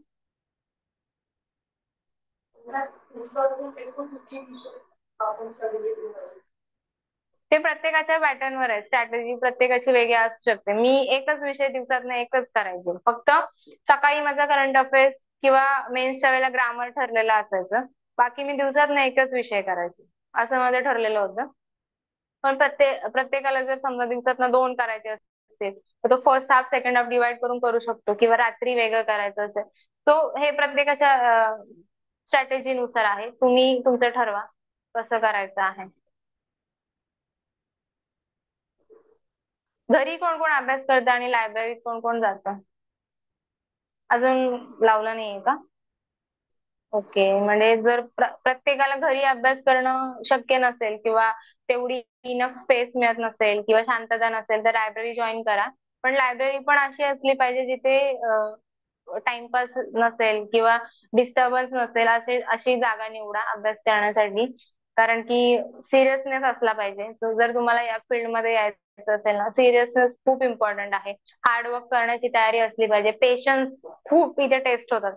ते प्रत्येकाच्या पॅटर्नवर आहे. स्ट्रॅटेजी प्रत्येकाची वेगळी असू शकते. मी एकच विषय दिवसातनं एकच करायचे. फक्त सकाळी माझा करंट अफेअर्स किंवा मेन्सच्या वेळेला ग्रामर ठरलेलं असायचं. बाकी मी दिवसातनं एकच विषय करायचे. असं माझं ठरलेलं होतं. पण प्रत्येकाला जर समजा दिवसातनं 2 करायचे असतील, तर तो first half, second half divide करून करू शकतो किंवा रात्री वेगळं करायचं असेल. तो हे प्रत्येकाच्या स्ट्रॅटेजीनुसार आहे. तुम्ही तुमचं ठरवा कसं करायचं आहे. घरी कोण कोण अभ्यास करतं आणि लायब्ररीत कोण कोण जातं? अजून लावलं नाहीये का? ओके. म्हणजे जर प्रत्येकाला घरी अभ्यास करणं शक्य नसेल किंवा तेवढी इनफ स्पेस मिळत नसेल किंवा शांतता नसेल, तर लायब्ररी जॉईन करा. पण लायब्ररी पण अशी असली पाहिजे जिथे टाइमपास नसेल किंवा डिस्टर्बन्स नसेल, अशी जागा निवडा अभ्यास करण्यासाठी. कारण की सिरियसनेस असला पाहिजे. तो जर तुम्हाला या फील्डमध्ये यायचं असेल ना, सिरियसनेस खूप इम्पॉर्टंट आहे. हार्डवर्क करण्याची तयारी असली पाहिजे. पेशन्स खूप इथे टेस्ट होतात.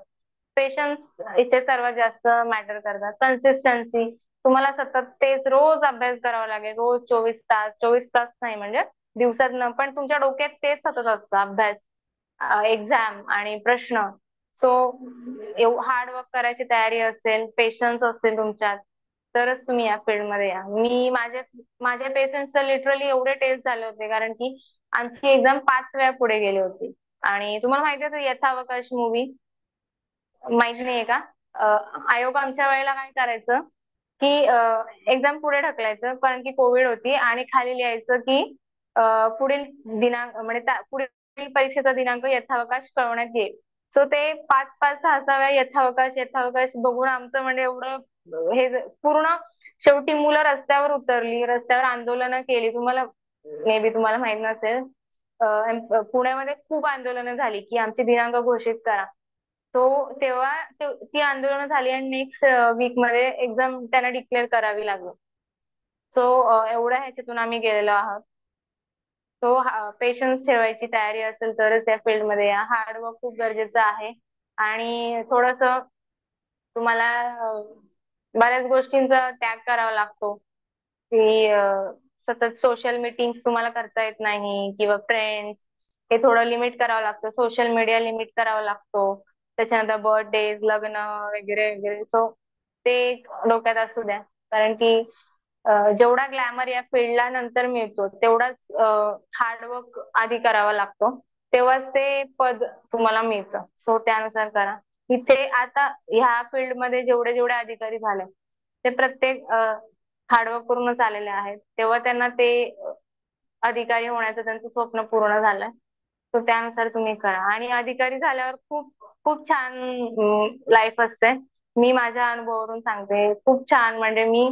पेशन्स इथे सर्वात जास्त मॅटर करतात. कन्सिस्टन्सी, तुम्हाला सतत तेच रोज अभ्यास करावा लागेल. रोज 24 तास, 24 तास नाही म्हणजे दिवसातनं, पण तुमच्या डोक्यात तेच सतत असतं. अभ्यास, एक्झाम आणि प्रश्न. सो हार्डवर्क करायची तयारी असेल, पेशन्स असेल तुमच्यात, तरच तुम्ही या फील्डमध्ये या. माझ्या पेशन्स तर लिटरली एवढे टेस्ट झाले होते, कारण की आमची एक्झाम 5 वेळा पुढे गेली होती. आणि तुम्हाला माहिती आहे यथावकाश मूवी, माहित नाहीये का? आयोग आमच्या वेळेला काय करायचं की एक्झाम पुढे ढकलायचं, कारण की कोविड होती, आणि खाली लिहायचं की पुढील दिनांक म्हणजे पुढील परीक्षेचा दिनांक यथावकाश कळवण्यात येईल. सो ते 5 5 6 6 वेळा यथावकाश यथावकाश बघून आमचं म्हणजे एवढं पूर्ण शेवटी मुलं रस्त्यावर उतरली, रस्त्यावर आंदोलनं केली. मे बी तुम्हाला माहित नसेल, पुण्यामध्ये खूप आंदोलनं झाली की आमचे दिनांक घोषित करा. तो तेव्हा ती आंदोलनं झाली आणि नेक्स्ट वीक मध्ये एक्झाम त्यांना डिक्लेअर करावी लागली. सो एवढ्या ह्याच्यातून आम्ही गेलेलो आहोत. सो पेशन्स ठेवायची तयारी असेल तरच या फील्डमध्ये या. हार्डवर्क खूप गरजेचं आहे. आणि थोडस तुम्हाला बऱ्याच गोष्टींचा त्याग करावा लागतो, की सतत सोशल मीटिंग तुम्हाला करता येत नाही किंवा फ्रेंड्स, हे थोडं लिमिट करावं लागतं. सोशल मीडिया लिमिट करावा लागतो. त्याच्यानंतर बर्थडेज, लग्न वगैरे वगैरे. सो ते एक डोक्यात असू द्या, कारण की जेवढा ग्लॅमर या फील्डला नंतर मिळतो, तेवढाच हार्डवर्क आधी करावा लागतो. तेव्हाच ते पद तुम्हाला मिळतं. सो त्यानुसार करा. इथे आता ह्या फील्डमध्ये जेवढे जेवढे अधिकारी झाले, ते प्रत्येक हार्डवर्क करूनच आलेले आहेत. तेव्हा त्यांना ते अधिकारी होण्याचं त्यांचं स्वप्न पूर्ण झालंय. तो त्यानुसार तुम्ही करा. आणि अधिकारी झाल्यावर खूप खूप छान लाईफ असते. मी माझ्या अनुभवावरून सांगते, खूप छान. म्हणजे मी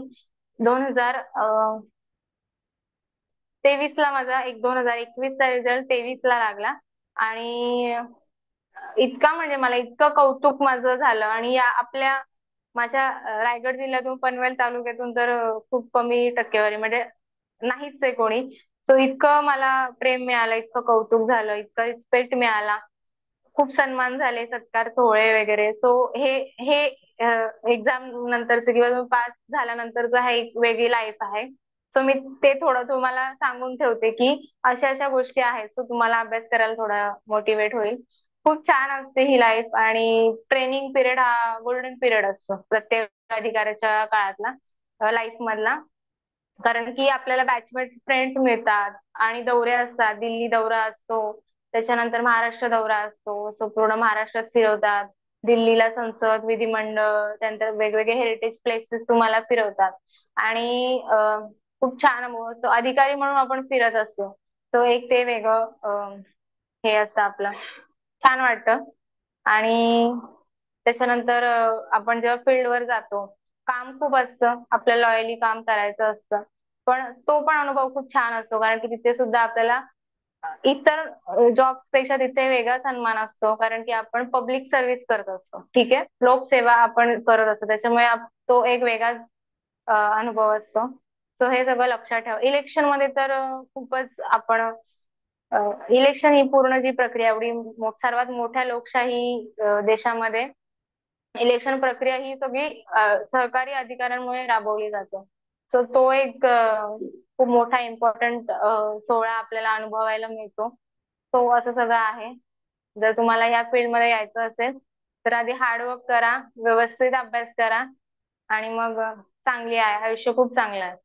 2023 ला माझा 2021 चा रिझल्ट 23 ला लागला. आणि इतका म्हणजे मला इतकं कौतुक माझं झालं. आणि माझ्या रायगड जिल्ह्यातून, पनवेल तालुक्यातून तर खूप कमी टक्केवारी, म्हणजे नाहीच आहे कोणी. सो इतकं मला प्रेम मिळालं, इतकं कौतुक झालं, इतकं रिस्पेक्ट मिळाला. खूप सन्मान झाले, सत्कार सोहळे वगैरे. सो हे हे एक्झाम नंतरचं किंवा तुम्ही पास झाल्यानंतरचं हा एक वेगळी लाईफ आहे. सो मी ते थोडं तुम्हाला सांगून ठेवते की अशा अशा गोष्टी आहेत. सो तुम्हाला अभ्यास करायला थोडा मोटिवेट होईल. खूप छान असते ही लाईफ आणि ट्रेनिंग पिरियड हा गोल्डन पिरियड असतो प्रत्येक अधिकाऱ्याच्या काळातला, लाईफ मधला. कारण की आपल्याला बॅचमेट फ्रेंड्स मिळतात आणि दौरे असतात. दिल्ली दौरा असतो, त्याच्यानंतर महाराष्ट्र दौरा असतो. सो पूर्ण महाराष्ट्रात फिरवतात. दिल्लीला संसद, विधिमंडळ, त्यानंतर वेगवेगळे हेरिटेज प्लेसेस तुम्हाला फिरवतात. आणि खूप छान असतो. अधिकारी म्हणून आपण फिरत असतो. तो एक ते वेगळं हे असतं आपलं. छान वाटतं. आणि त्याच्यानंतर आपण जेव्हा फील्डवर जातो, काम खूप असतं, आपल्याला लॉयली काम करायचं असतं. पण तो पण अनुभव खूप छान असतो, कारण की तिथे सुद्धा आपल्याला इतर जॉब्स पेक्षा तिथे वेगळा सन्मान असतो, कारण की आपण पब्लिक सर्व्हिस करत असतो. ठीक आहे, लोकसेवा आपण करत असतो, त्याच्यामुळे तो एक वेगळाच अनुभव असतो. सो हे सगळं लक्षात ठेवा. इलेक्शन मध्ये तर खूपच आपण इलेक्शन ही पूर्ण जी प्रक्रिया एवढी सर्वात मोठ्या लोकशाही देशामध्ये इलेक्शन प्रक्रिया ही सगळी सहकारी अधिकाऱ्यांमुळे राबवली जाते. सो तो एक खूप मोठा इम्पॉर्टंट सोहळा आपल्याला अनुभवायला मिळतो. तो असं सगळं आहे. जर तुम्हाला या फील्डमध्ये यायचं असेल तर आधी हार्डवर्क करा, व्यवस्थित अभ्यास करा आणि मग चांगली आहे, आयुष्य खूप चांगलं आहे.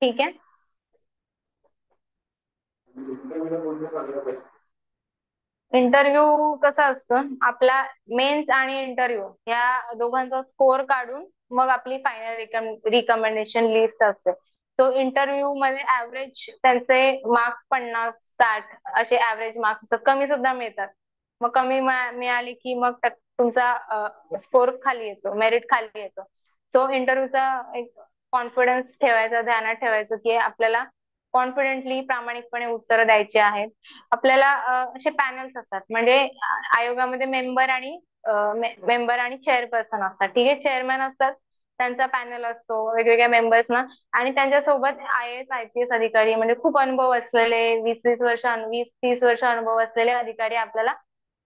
ठीक आहे. इंटरव्ह्यू कसं असतं, आपला मेन्स आणि इंटरव्ह्यू या दोघांचा स्कोर काढून मग आपली फायनल रिकमेंडेशन लिस्ट असते. तो इंटरव्ह्यू मध्ये ऍव्हरेज त्यांचे मार्क्स 50-60 असे ऍव्हरेज मार्क्स असतात. कमी सुद्धा मिळतात. मग कमी मिळाली की मग तुमचा स्कोर खाली येतो, मेरिट खाली येतो. सो इंटरव्ह्यूचा एक कॉन्फिडन्स ठेवायचा, ध्यानात ठेवायचं की आपल्याला कॉन्फिडेंटली प्रामाणिकपणे उत्तरं द्यायची आहेत. आपल्याला असे पॅनल्स असतात, म्हणजे आयोगामध्ये मेंबर आणि चेअरपर्सन असतात. ठीक आहे, चेअरमॅन असतात, त्यांचा पॅनल असतो वेगवेगळ्या मेंबर्सना. आणि त्यांच्यासोबत IAS IPS अधिकारी, म्हणजे खूप अनुभव असलेले 20-30 वर्ष अनुभव असलेले अधिकारी आपल्याला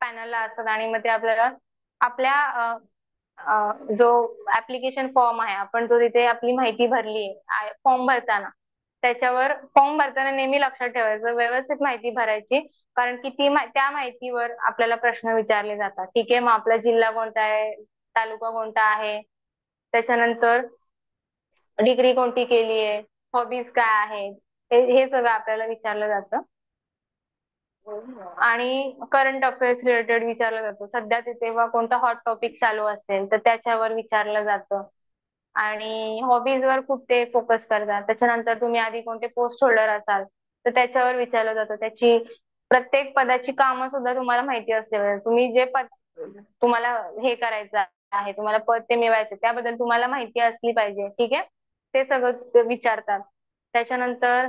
पॅनलला असतात. आणि मग ते आपल्याला आपल्या जो ऍप्लिकेशन फॉर्म आहे, आपण जो तिथे आपली माहिती भरली आहे फॉर्म भरताना, त्याच्यावर फॉर्म भरताना नेहमी लक्षात ठेवायचं, व्यवस्थित माहिती भरायची. कारण की त्या माहितीवर आपल्याला प्रश्न विचारले जातात. ठीक आहे, मग आपला जिल्हा कोणता आहे, तालुका कोणता आहे, त्याच्यानंतर डिग्री कोणती केली आहे, हॉबीज काय आहेत, हे सगळं आपल्याला विचारलं जातं. आणि करंट अफेअर्स रिलेटेड विचारलं जातं. सध्या ते तेव्हा कोणता हॉट टॉपिक चालू असेल तर त्याच्यावर विचारलं जातं. आणि हॉबीजवर खूप ते फोकस करतात. त्याच्यानंतर तुम्ही आधी कोणते पोस्ट होल्डर असाल तर त्याच्यावर विचारलं जातं. त्याची प्रत्येक पदाची कामं सुद्धा तुम्हाला माहिती असते पाहिजे. तुम्ही जे पद तुम्हाला हे करायचं आहे, तुम्हाला पद ते मिळवायचं, त्याबद्दल तुम्हाला माहिती असली पाहिजे. ठीक आहे, ते सगळं ते विचारतात. त्याच्यानंतर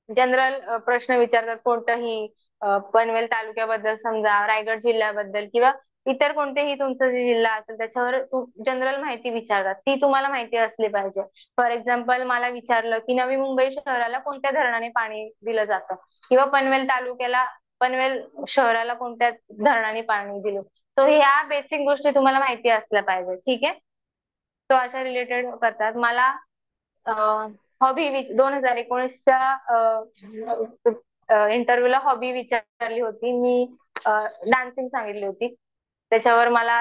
जनरल प्रश्न विचारतात. कोणताही पनवेल तालुक्याबद्दल समजा, रायगड जिल्ह्याबद्दल किंवा इतर कोणतेही तुमचं जे जिल्हा असेल त्याच्यावर जनरल माहिती विचारतात, ती तुम्हाला माहिती असली पाहिजे. फॉर एक्झाम्पल मला विचारलं की नवी मुंबई शहराला कोणत्या धरणाने पाणी दिलं जातं, किंवा पनवेल शहराला कोणत्या धरणाने पाणी दिलं. तो ह्या बेसिक गोष्टी तुम्हाला माहिती असल्या पाहिजे. ठीक आहे, तो अशा रिलेटेड करतात. मला हॉबी 2019च्या इंटरव्ह्यूला हॉबी विचारली होती. मी डान्सिंग सांगितली होती. त्याच्यावर मला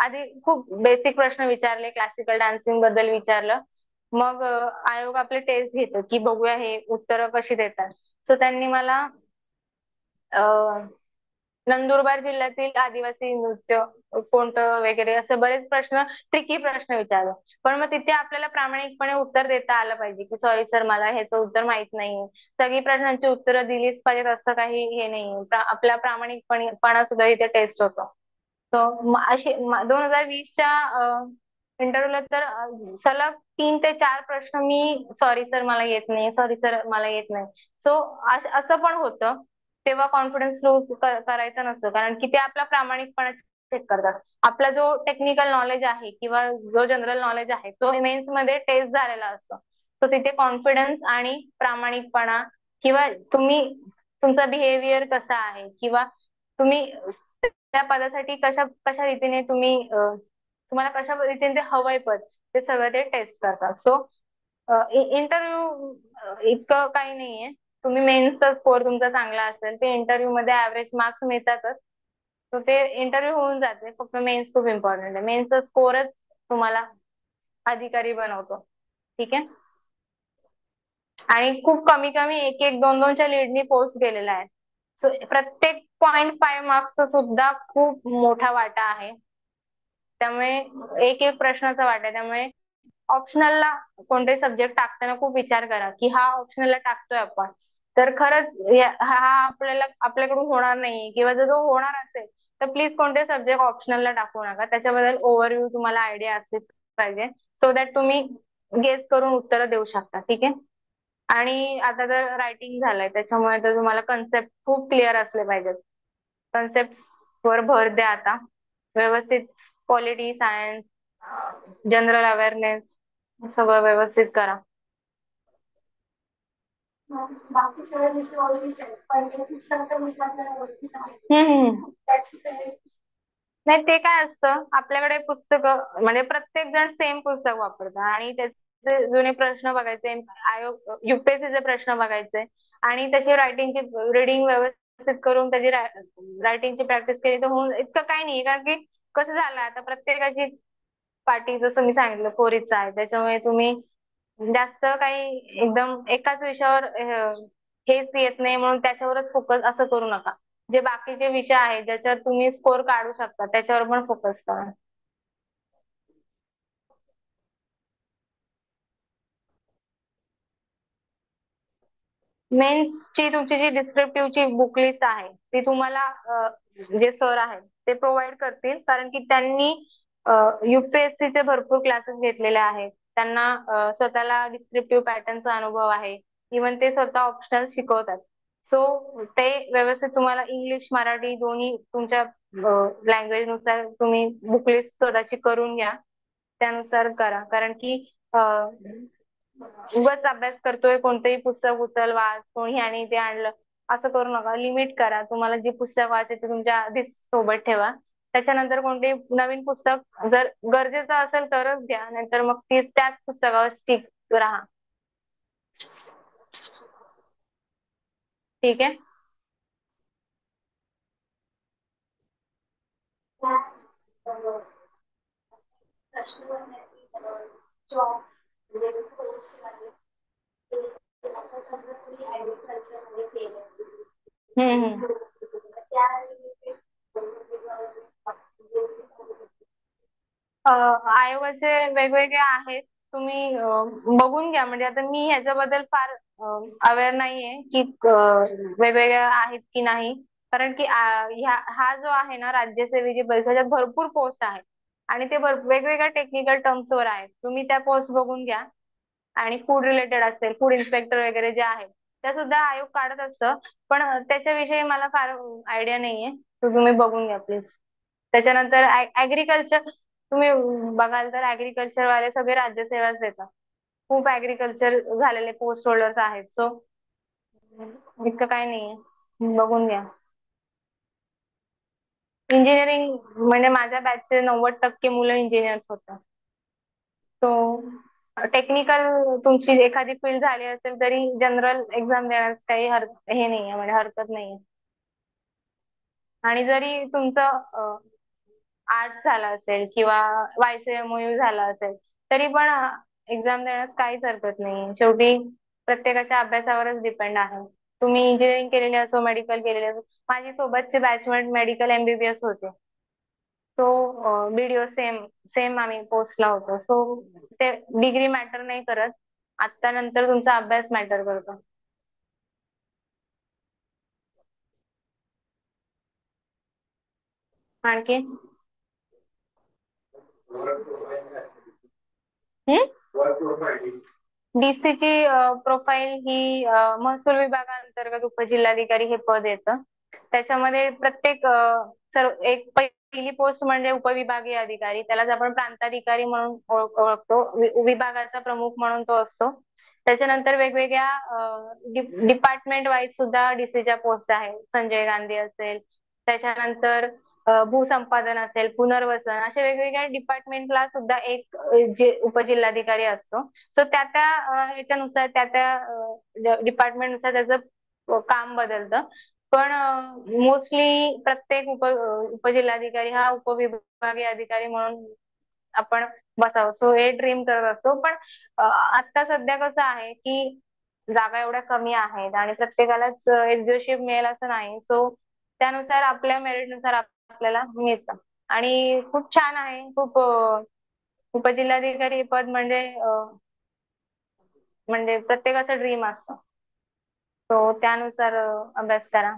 आधी खूप बेसिक प्रश्न विचारले, क्लासिकल डान्सिंग बद्दल विचारलं. मग आयोग आपले टेस्ट घेतो की बघूया हे उत्तरं कशी देतात. सो त्यांनी मला नंदुरबार जिल्ह्यातील आदिवासी नृत्य कोणतं वगैरे असे बरेच प्रश्न, ट्रिकी प्रश्न विचारले. पण मग तिथे आपल्याला प्रामाणिकपणे उत्तर देता आलं पाहिजे की सॉरी सर, मला ह्याचं उत्तर माहित नाही. सगळी प्रश्नांची उत्तरं दिलीच पाहिजेत असं काही हे नाही. आपला प्रामाणिकपणा सुद्धा इथे टेस्ट होतो. तो अशी 2020च्या इंटरव्ह्यूला तर सलग 3 ते 4 प्रश्न मी सॉरी सर मला येत नाही, सॉरी सर मला येत नाही. सो असं पण होतं. तेव्हा कॉन्फिडन्स लूज करायचा नसतो, कारण की ते आपला प्रामाणिकपणा चेक करतात. आपला जो टेक्निकल नॉलेज आहे किंवा जो जनरल नॉलेज आहे तो मेन्स मध्ये टेस्ट झालेला असतो. तो तिथे कॉन्फिडन्स आणि प्रामाणिकपणा किंवा तुम्ही तुमचा बिहेवियर कसा आहे किंवा तुम्ही त्या पदासाठी कशा कशा रीतीने तुम्हाला कशा रीतीने ते हवंय पद, ते सगळं ते टेस्ट करतात. सो इंटरव्ह्यू इतकं काही नाहीये. तुम्ही मेन्सचा स्कोर तुमचा चांगला असेल, ते इंटरव्ह्यू मध्ये ऍव्हरेज मार्क्स मिळतातच. तर ते इंटरव्ह्यू होऊन जाते. फक्त मेन्स खूप इम्पॉर्टंट आहे. मेन्सचा स्कोरच तुम्हाला अधिकारी बनवतो. ठीक आहे. आणि खूप कमी कमी एक एक दोन दोनच्या लीडनी पोस्ट गेलेला आहे. सो प्रत्येक 0.5 मार्क्सचा सुद्धा खूप मोठा वाटा आहे. त्यामुळे एक एक प्रश्नाचा वाटा आहे. त्यामुळे ऑप्शनलला कोणते सब्जेक्ट टाकताना खूप विचार करा की हा ऑप्शनलला टाकतोय आपण, तर खरंच हा आपल्याला आपल्याकडून होणार नाही, किंवा जर तो होणार असेल तर प्लीज कोणते सब्जेक्ट ऑप्शनलला टाकू नका. त्याच्याबद्दल ओव्हरव्ह्यू तुम्हाला आयडिया असलीच पाहिजे, सो दॅट तुम्ही गेस करून उत्तरं देऊ शकता. ठीक आहे. आणि आता तर रायटिंग झालंय, त्याच्यामुळे तर तुम्हाला कन्सेप्ट खूप क्लिअर असले पाहिजेत. कन्सेप्ट वर भर द्या आता व्यवस्थित. पॉलिटी, सायन्स, जनरल अवेअरनेस सगळं व्यवस्थित करा. बाकी सगळे विषय ऑलरेडी पहिले पुस्तकाच्या विषयाला ओळखीच आहे. नाही, ते काय असतं, आपल्याकडे पुस्तकं म्हणजे प्रत्येक जण सेम पुस्तक वापरतं आणि त्याचे जुने प्रश्न बघायचे, आयोग युपीएससीचे प्रश्न बघायचे आणि तशी रायटिंगची रीडिंग व्यवस्थित करून त्याची रायटिंगची प्रॅक्टिस केली तर होऊन इतकं काही नाही. कारण की कसं झालं आता प्रत्येकाची पाठी, जसं मी सांगितलं, कोरीचा आहे. त्याच्यामुळे तुम्ही जास्त काही एकदम एकाच विषयावर हेच येत नाही म्हणून त्याच्यावरच फोकस असं करू नका. जे बाकीचे विषय आहेत ज्याच्यावर तुम्ही स्कोर काढू शकता त्याच्यावर पण फोकस करा. मेन्सची तुमची जी डिस्क्रिप्टिव्हची बुक लिस्ट आहे ती तुम्हाला जे सर आहेत ते प्रोव्हाइड करतील, कारण की त्यांनी UPSC चे भरपूर क्लासेस घेतलेले आहेत. त्यांना स्वतःला डिस्क्रिप्टिव्ह पॅटर्नचा अनुभव आहे. इव्हन ते स्वतः ऑप्शनल शिकवतात. सो ते व्यवस्थित तुम्हाला इंग्लिश मराठी दोन्ही तुमच्या लँग्वेज नुसार तुम्ही बुक लिस्ट स्वतःची करून घ्या. त्यानुसार करा, कारण की उगाच अभ्यास करतोय कोणतंही पुस्तक उचल वाच, कोणी ह्यानी ते आणलं असं करू नका. लिमिट करा. तुम्हाला जी पुस्तक वाचायची तुमच्या आधीच सोबत ठेवा. त्याच्यानंतर कोणते नवीन पुस्तक जर गरजेचं असेल तरच घ्या, नाहीतर मग ती त्याच पुस्तकावर स्टिक राहा. ठीक आहे. जॉब हम्म. आयोगाचे वेगवेगळे आहेत. तुम्ही बघून घ्या. म्हणजे आता मी ह्याच्याबद्दल फार अवेअर नाहीये की वेगवेगळे आहेत की नाही. कारण की हा जो आहे ना राज्यसेवेची परीक्षा, त्याच्यात भरपूर पोस्ट आहेत आणि ते वेगवेगळ्या टेक्निकल टर्म्सवर आहेत. तुम्ही त्या पोस्ट बघून घ्या. आणि फूड रिलेटेड असेल, फूड इन्स्पेक्टर वगैरे जे आहेत त्या सुद्धा आयोग काढत असतं. पण त्याच्याविषयी मला फार आयडिया नाहीये. तर तुम्ही बघून घ्या प्लीज. त्याच्यानंतर ऍग्रिकल्चर तुम्ही बघाल तर ऍग्रिकल्चर वाले सगळे राज्यसेवाच देतात. खूप ऍग्रिकल्चर झालेले पोस्ट होल्डर्स आहेत. सो इतकं काही नाहीये, बघून घ्या. इंजिनिअरिंग म्हणजे माझ्या बॅचचे 90% मुलं इंजिनियर्स होतात. सो टेक्निकल तुमची एखादी फील्ड झाली असेल तरी जनरल एक्झाम देण्यास काही हे नाहीये, म्हणजे हरकत नाहीये. आणि जरी तुमचं आर्ट्स झाला असेल किंवा YCMOU झाला असेल तरी पण एक्झाम देण्यास काहीच हरकत नाही. शेवटी प्रत्येकाच्या अभ्यासावरच डिपेंड आहे. तुम्ही इंजिनिअरिंग केलेली असो, मेडिकल केलेले असो. माझी सोबतचे बॅचमेट मेडिकल MBBS होते. सो BDO सेम सेम आम्ही पोस्टला होतो. सो ते डिग्री मॅटर नाही करत. आता नंतर तुमचा अभ्यास मॅटर करतो. आणखी डीसीची प्रोफाईल ही महसूल विभागांतर्गत उपजिल्हाधिकारी हे पद येतं. त्याच्यामध्ये प्रत्येक सर्व एक पहिली पोस्ट म्हणजे उपविभागीय अधिकारी, त्यालाच आपण प्रांताधिकारी म्हणून ओळखतो. विभागाचा प्रमुख म्हणून तो असतो. त्याच्यानंतर वेगवेगळ्या डिपार्टमेंट वाईज सुद्धा डीसीच्या पोस्ट आहे. संजय गांधी असेल, त्याच्यानंतर भूसंपादन असेल, पुनर्वसन, अशा वेगवेगळ्या डिपार्टमेंटला सुद्धा एक जे उपजिल्हाधिकारी असतो. सो त्या त्या ह्याच्यानुसार त्या डिपार्टमेंटनुसार त्याचं काम बदलतं. पण मोस्टली प्रत्येक उपजिल्हाधिकारी हा उपविभागीय अधिकारी म्हणून आपण बसावं, सो हे ड्रीम करत असतो. पण आता सध्या कसं आहे की जागा एवढ्या कमी आहेत आणि प्रत्येकालाच एक्झिक्युटिव्ह मिळेल असं नाही. सो त्यानुसार आपल्या मेरिटनुसार आपल्याला मिळतं. आणि खूप छान आहे. खूप उपजिल्हाधिकारी पद म्हणजे प्रत्येकाचं ड्रीम असतं. तो त्यानुसार अभ्यास करा.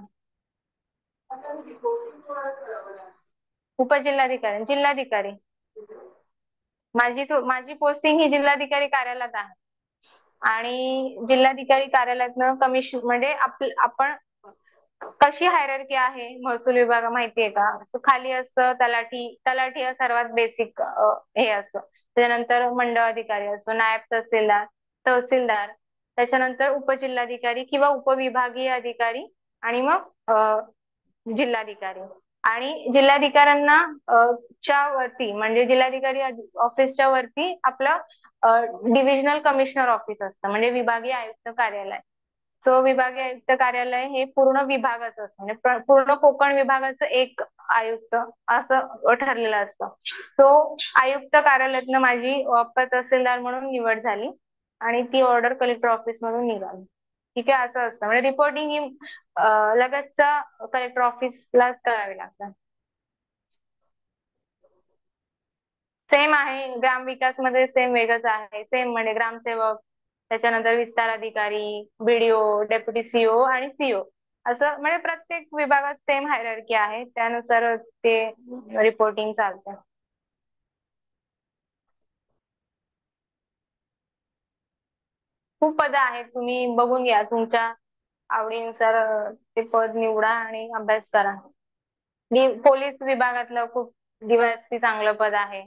उपजिल्हाधिकारी, जिल्हाधिकारी. माझी पोस्टिंग ही जिल्हाधिकारी कार्यालयात आहे. आणि जिल्हाधिकारी कार्यालयातनं कमिशन म्हणजे आपण कशी हायरार्की आहे महसूल विभाग माहितीये का? So खाली असतं तलाठी. तलाठी हा सर्वात बेसिक हे असतं. त्याच्यानंतर मंडळ अधिकारी असतो, नायब तहसीलदार, तहसीलदार, त्याच्यानंतर उपजिल्हाधिकारी किंवा उपविभागीय अधिकारी, आणि मग जिल्हाधिकारी. आणि जिल्हाधिकाऱ्यांना च्या वरती म्हणजे जिल्हाधिकारी ऑफिसच्या वरती आपलं डिव्हिजनल कमिशनर ऑफिस असतं, म्हणजे विभागीय आयुक्त कार्यालय. सो विभागीय आयुक्त कार्यालय हे पूर्ण विभागाचं असतं, म्हणजे पूर्ण कोकण विभागाचं एक आयुक्त असं ठरलेलं असतं. सो आयुक्त कार्यालयातनं माझी अप्पर तहसीलदार म्हणून निवड झाली आणि ती ऑर्डर कलेक्टर ऑफिस मधून निघाली. ठीक आहे, असं असतं. म्हणजे रिपोर्टिंग ही लगतच्या कलेक्टर ऑफिसलाच करावी लागतं. सेम आहे. ग्रामविकास मध्ये सेम वेगळंच आहे. सेम म्हणजे ग्रामसेवक, त्याच्यानंतर विस्तार अधिकारी, बीडीओ, डेप्युटी सीओ आणि सीओ, असं म्हणजे प्रत्येक विभागात सेम हायरार्की आहे. त्यानुसार ते रिपोर्टिंग चालतं. खूप पद आहेत, तुम्ही बघून घ्या तुमच्या आवडीनुसार ते पद निवडा आणि अभ्यास करा. पोलीस विभागातलं खूप डीवायएसपी चांगलं पद आहे.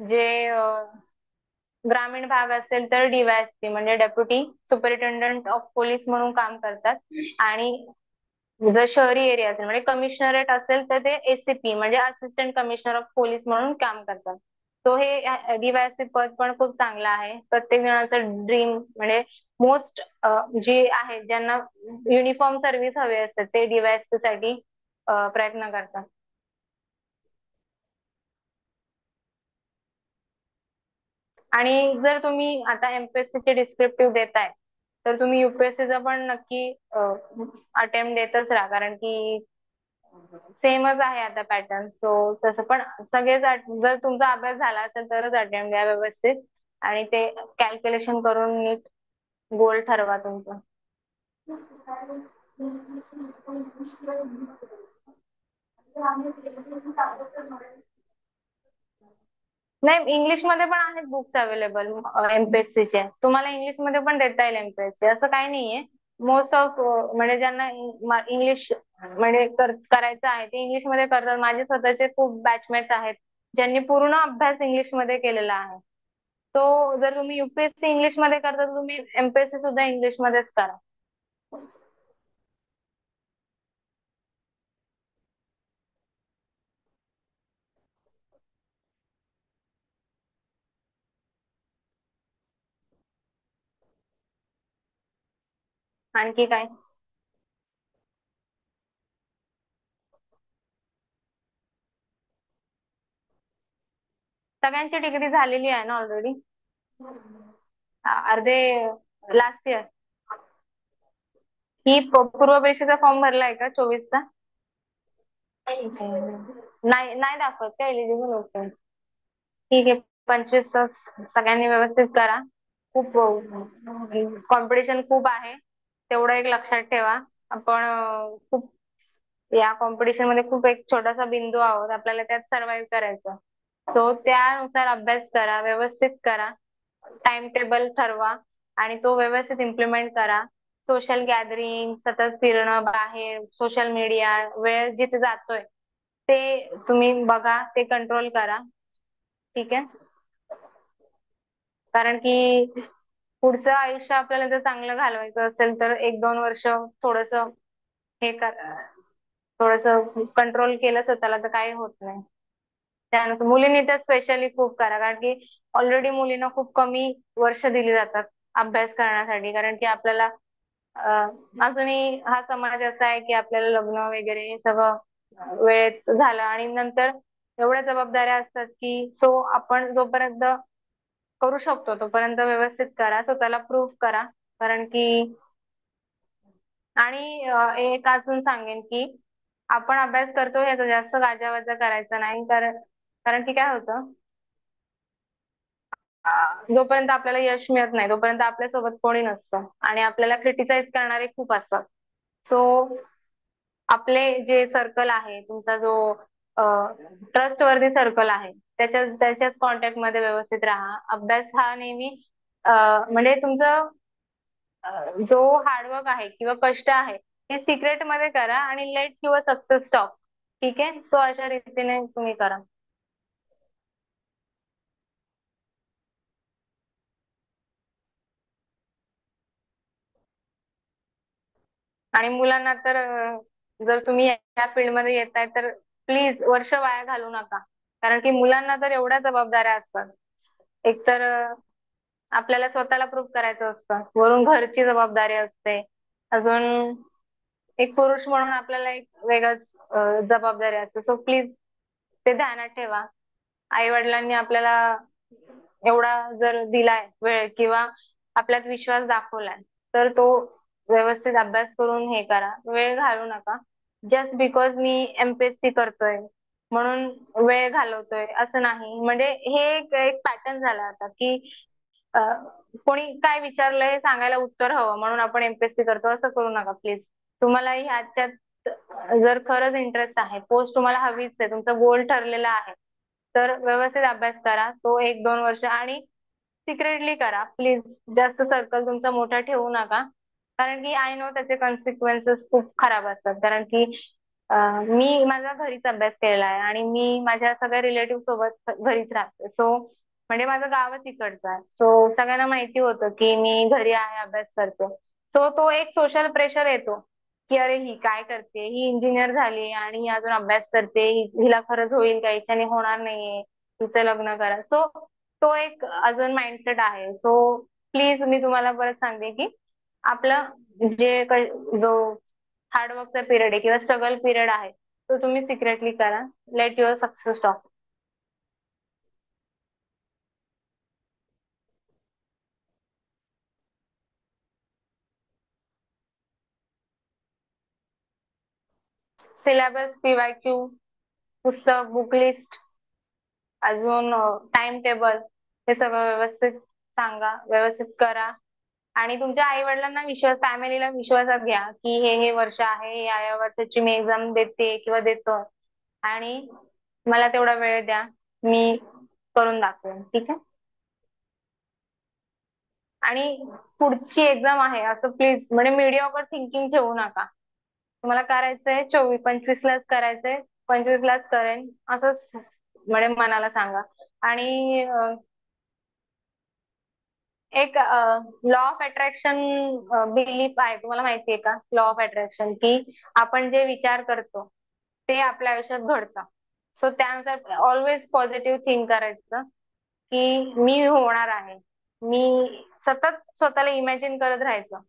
जे ग्रामीण भाग असेल तर डीवायएसपी म्हणजे डेप्युटी सुपरिटेंडंट ऑफ पोलीस म्हणून काम करतात. आणि जर शहरी एरिया असेल म्हणजे कमिशनरेट असेल तर ते एसीपी म्हणजे असिस्टंट कमिशनर ऑफ पोलीस म्हणून काम करतात. तो हे डीवायएसपी पद पण खूप चांगला आहे. प्रत्येक जणाचं ड्रीम म्हणजे मोस्ट जे आहे ज्यांना युनिफॉर्म सर्व्हिस हवी असते ते डीवायएसपी साठी प्रयत्न करतात. आणि जर तुम्ही आता एमपीएससी चे डिस्क्रिप्टिव्ह देताय तर तुम्ही युपीएससीचं पण नक्की अटेम्प्ट देतच राहा, कारण की सेमच आहे आता पॅटर्न. सो तसं पण सगळेच जर तुमचा अभ्यास झाला असेल तरच अटेम्प्ट द्या व्यवस्थित, आणि ते कॅल्क्युलेशन करून नीट गोल ठरवा तुमचं. नाही, इंग्लिशमध्ये पण आहेत बुक्स अवेलेबल एमपीएससी चे. तुम्हाला इंग्लिशमध्ये पण देता येईल एमपीएससी, असं काही नाहीये. मोस्ट ऑफ म्हणजे ज्यांना इंग्लिश म्हणजे करायचं आहे ते इंग्लिशमध्ये करतात. माझे स्वतःचे खूप बॅचमेट्स आहेत ज्यांनी पूर्ण अभ्यास इंग्लिशमध्ये केलेला आहे. तो जर तुम्ही युपीएससी इंग्लिशमध्ये करता तर तुम्ही एमपीएससी सुद्धा इंग्लिशमध्येच करा. आणखी काय? सगळ्यांची डिग्री झालेली आहे ना ऑलरेडी. अर्धे लास्ट इयर. ही पूर्व परीक्षेचा फॉर्म भरलाय का 24चा? नाही नाही दाखवत का एलिजिबल? ओके, ठीक आहे. 25चा सगळ्यांनी व्यवस्थित करा. खूप कॉम्पिटिशन खूप आहे, तेवढं एक लक्षात ठेवा. आपण खूप या कॉम्पिटिशन मध्ये खूप एक छोटासा बिंदू आहोत, आपल्याला त्यात सर्व्हाइव्ह करायचं. तो त्यानुसार अभ्यास करा, व्यवस्थित करा, टाइम टेबल ठरवा आणि तो व्यवस्थित इम्प्लिमेंट करा. सोशल गॅदरिंग, सतत फिरणं बाहेर, सोशल मीडिया, वेळ जिथे जातोय ते तुम्ही बघा, ते कंट्रोल करा. ठीक आहे, कारण की पुढचं आयुष्य आपल्याला जर चांगलं घालवायचं असेल तर 1-2 वर्ष थोडस हे कर, थोडस कंट्रोल केलं स्वतःला तर काही होत नाही. त्यानुसार मुलींनी तर स्पेशली खूप करा, कारण की ऑलरेडी मुलींना खूप कमी वर्ष दिली जातात अभ्यास करण्यासाठी. कारण की आपल्याला अजूनही हा समाज असा आहे की आपल्याला लग्न वगैरे हे सगळं वेळेत झालं आणि नंतर एवढ्या जबाबदाऱ्या असतात की सो आपण जोपर्यंत करू शकतो तोपर्यंत व्यवस्थित करा, स्वतःला प्रूव्ह करा. कारण की आणि एक अजून सांगेन की आपण अभ्यास करतो ह्याचा जास्त गाजावाजा करायचा नाही. कारण कारण की काय होतं, जोपर्यंत आपल्याला यश मिळत नाही तोपर्यंत आपल्यासोबत कोणी नसतं आणि आपल्याला क्रिटिसाइज करणारे खूप असतात. सो आपले जे सर्कल आहे, तुमचा जो ट्रस्ट वर्दी सर्कल आहे, त्याच्याच कॉन्टॅक्ट मध्ये व्यवस्थित राहा. अभ्यास हा नेहमी म्हणजे तुमचं जो हार्डवर्क आहे किंवा कष्ट आहे हे सिक्रेट मध्ये करा आणि लेट किंवा सक्सेस टॉक. ठीक आहे, सो अशा रीतीने तुम्ही करा. आणि मुलांना तर जर तुम्ही या फील्डमध्ये येताय तर प्लीज वर्ष वाया घालू नका. कारण की मुलांना तर एवढ्या जबाबदाऱ्या असतात. एकतर आपल्याला स्वतःला प्रूव्ह करायचं असतं, वरून घरची जबाबदारी असते. अजून एक पुरुष म्हणून आपल्याला एक वेगळंच जबाबदारी असते. सो प्लीज ते ध्यानात ठेवा. आई वडिलांनी आपल्याला एवढा जर दिलाय वेळ किंवा आपल्यात विश्वास दाखवलाय तर तो व्यवस्थित अभ्यास करून हे करा, वेळ घालवू नका. जस्ट बिकॉज मी एमपीएससी करतोय म्हणून वेळ घालवतोय असं नाही. म्हणजे हे एक एक पॅटर्न झाला आता की कोणी काय विचारलंय हे सांगायला उत्तर हवं म्हणून आपण एमपीएससी करतो, असं करू नका प्लीज. तुम्हाला ह्याच्यात जर खरंच इंटरेस्ट आहे, पोस्ट तुम्हाला हवीच आहे, तुमचा गोल ठरलेला आहे, तर व्यवस्थित अभ्यास करा तो 1-2 वर्ष आणि सिक्रेटली करा प्लीज. जास्त सर्कल तुमचा मोठा ठेवू नका. कारण की आय नो त्याचे कॉन्सिक्वेन्सेस खूप खराब असतात. कारण की मी माझा घरीच अभ्यास केलेला आहे आणि मी माझ्या सगळ्या रिलेटिव्ह सोबत घरीच राहते. सो म्हणजे माझं गावच इकडचं आहे. सो सगळ्यांना माहिती होतं की मी घरी आहे, अभ्यास करते. सो तो एक सोशल प्रेशर येतो की अरे ही काय करते, ही इंजिनियर झाली आणि ही अजून अभ्यास करते, हिला खरंच होईल का, हिच्याने होणार नाहीये, हिचं लग्न करा. सो तो एक अजून माइंडसेट आहे. सो प्लीज मी तुम्हाला परत सांगते की आपलं जो हार्डवर्कचा पिरियड आहे किंवा स्ट्रगल पिरियड आहे तो तुम्ही सिक्रेटली करा. Late your success talk. Syllabus, PYQ, पुस्तक, बुक लिस्ट, अजून टाइम टेबल हे सगळं व्यवस्थित सांगा, व्यवस्थित करा. आणि तुमच्या आई वडिलांना विश्वास, फॅमिलीला विश्वासात घ्या की हे वर्ष आहे, या वर्षाची मी एक्झाम देते किंवा देतो आणि मला तेवढा वेळ द्या, मी करून दाखवेन. ठीक आहे. आणि पुढची एक्झाम आहे असं प्लीज म्हणजे मीडिओकर थिंकिंग ठेवू नका. तुम्हाला करायचंय 24-25 लाच करायचंय, 25 लाच करेन असंच म्हणजे मनाला सांगा. आणि एक लॉ ऑफ अट्रॅक्शन बिलीफ आहे, तुम्हाला माहितीये का? लॉ ऑफ अट्रॅक्शन की आपण जे विचार करतो ते आपल्या आयुष्यात घडतं. सो त्यानुसार ऑलवेज पॉझिटिव्ह थिंक करायचं की मी होणार आहे. मी सतत स्वतःला इमॅजिन करत राहायचं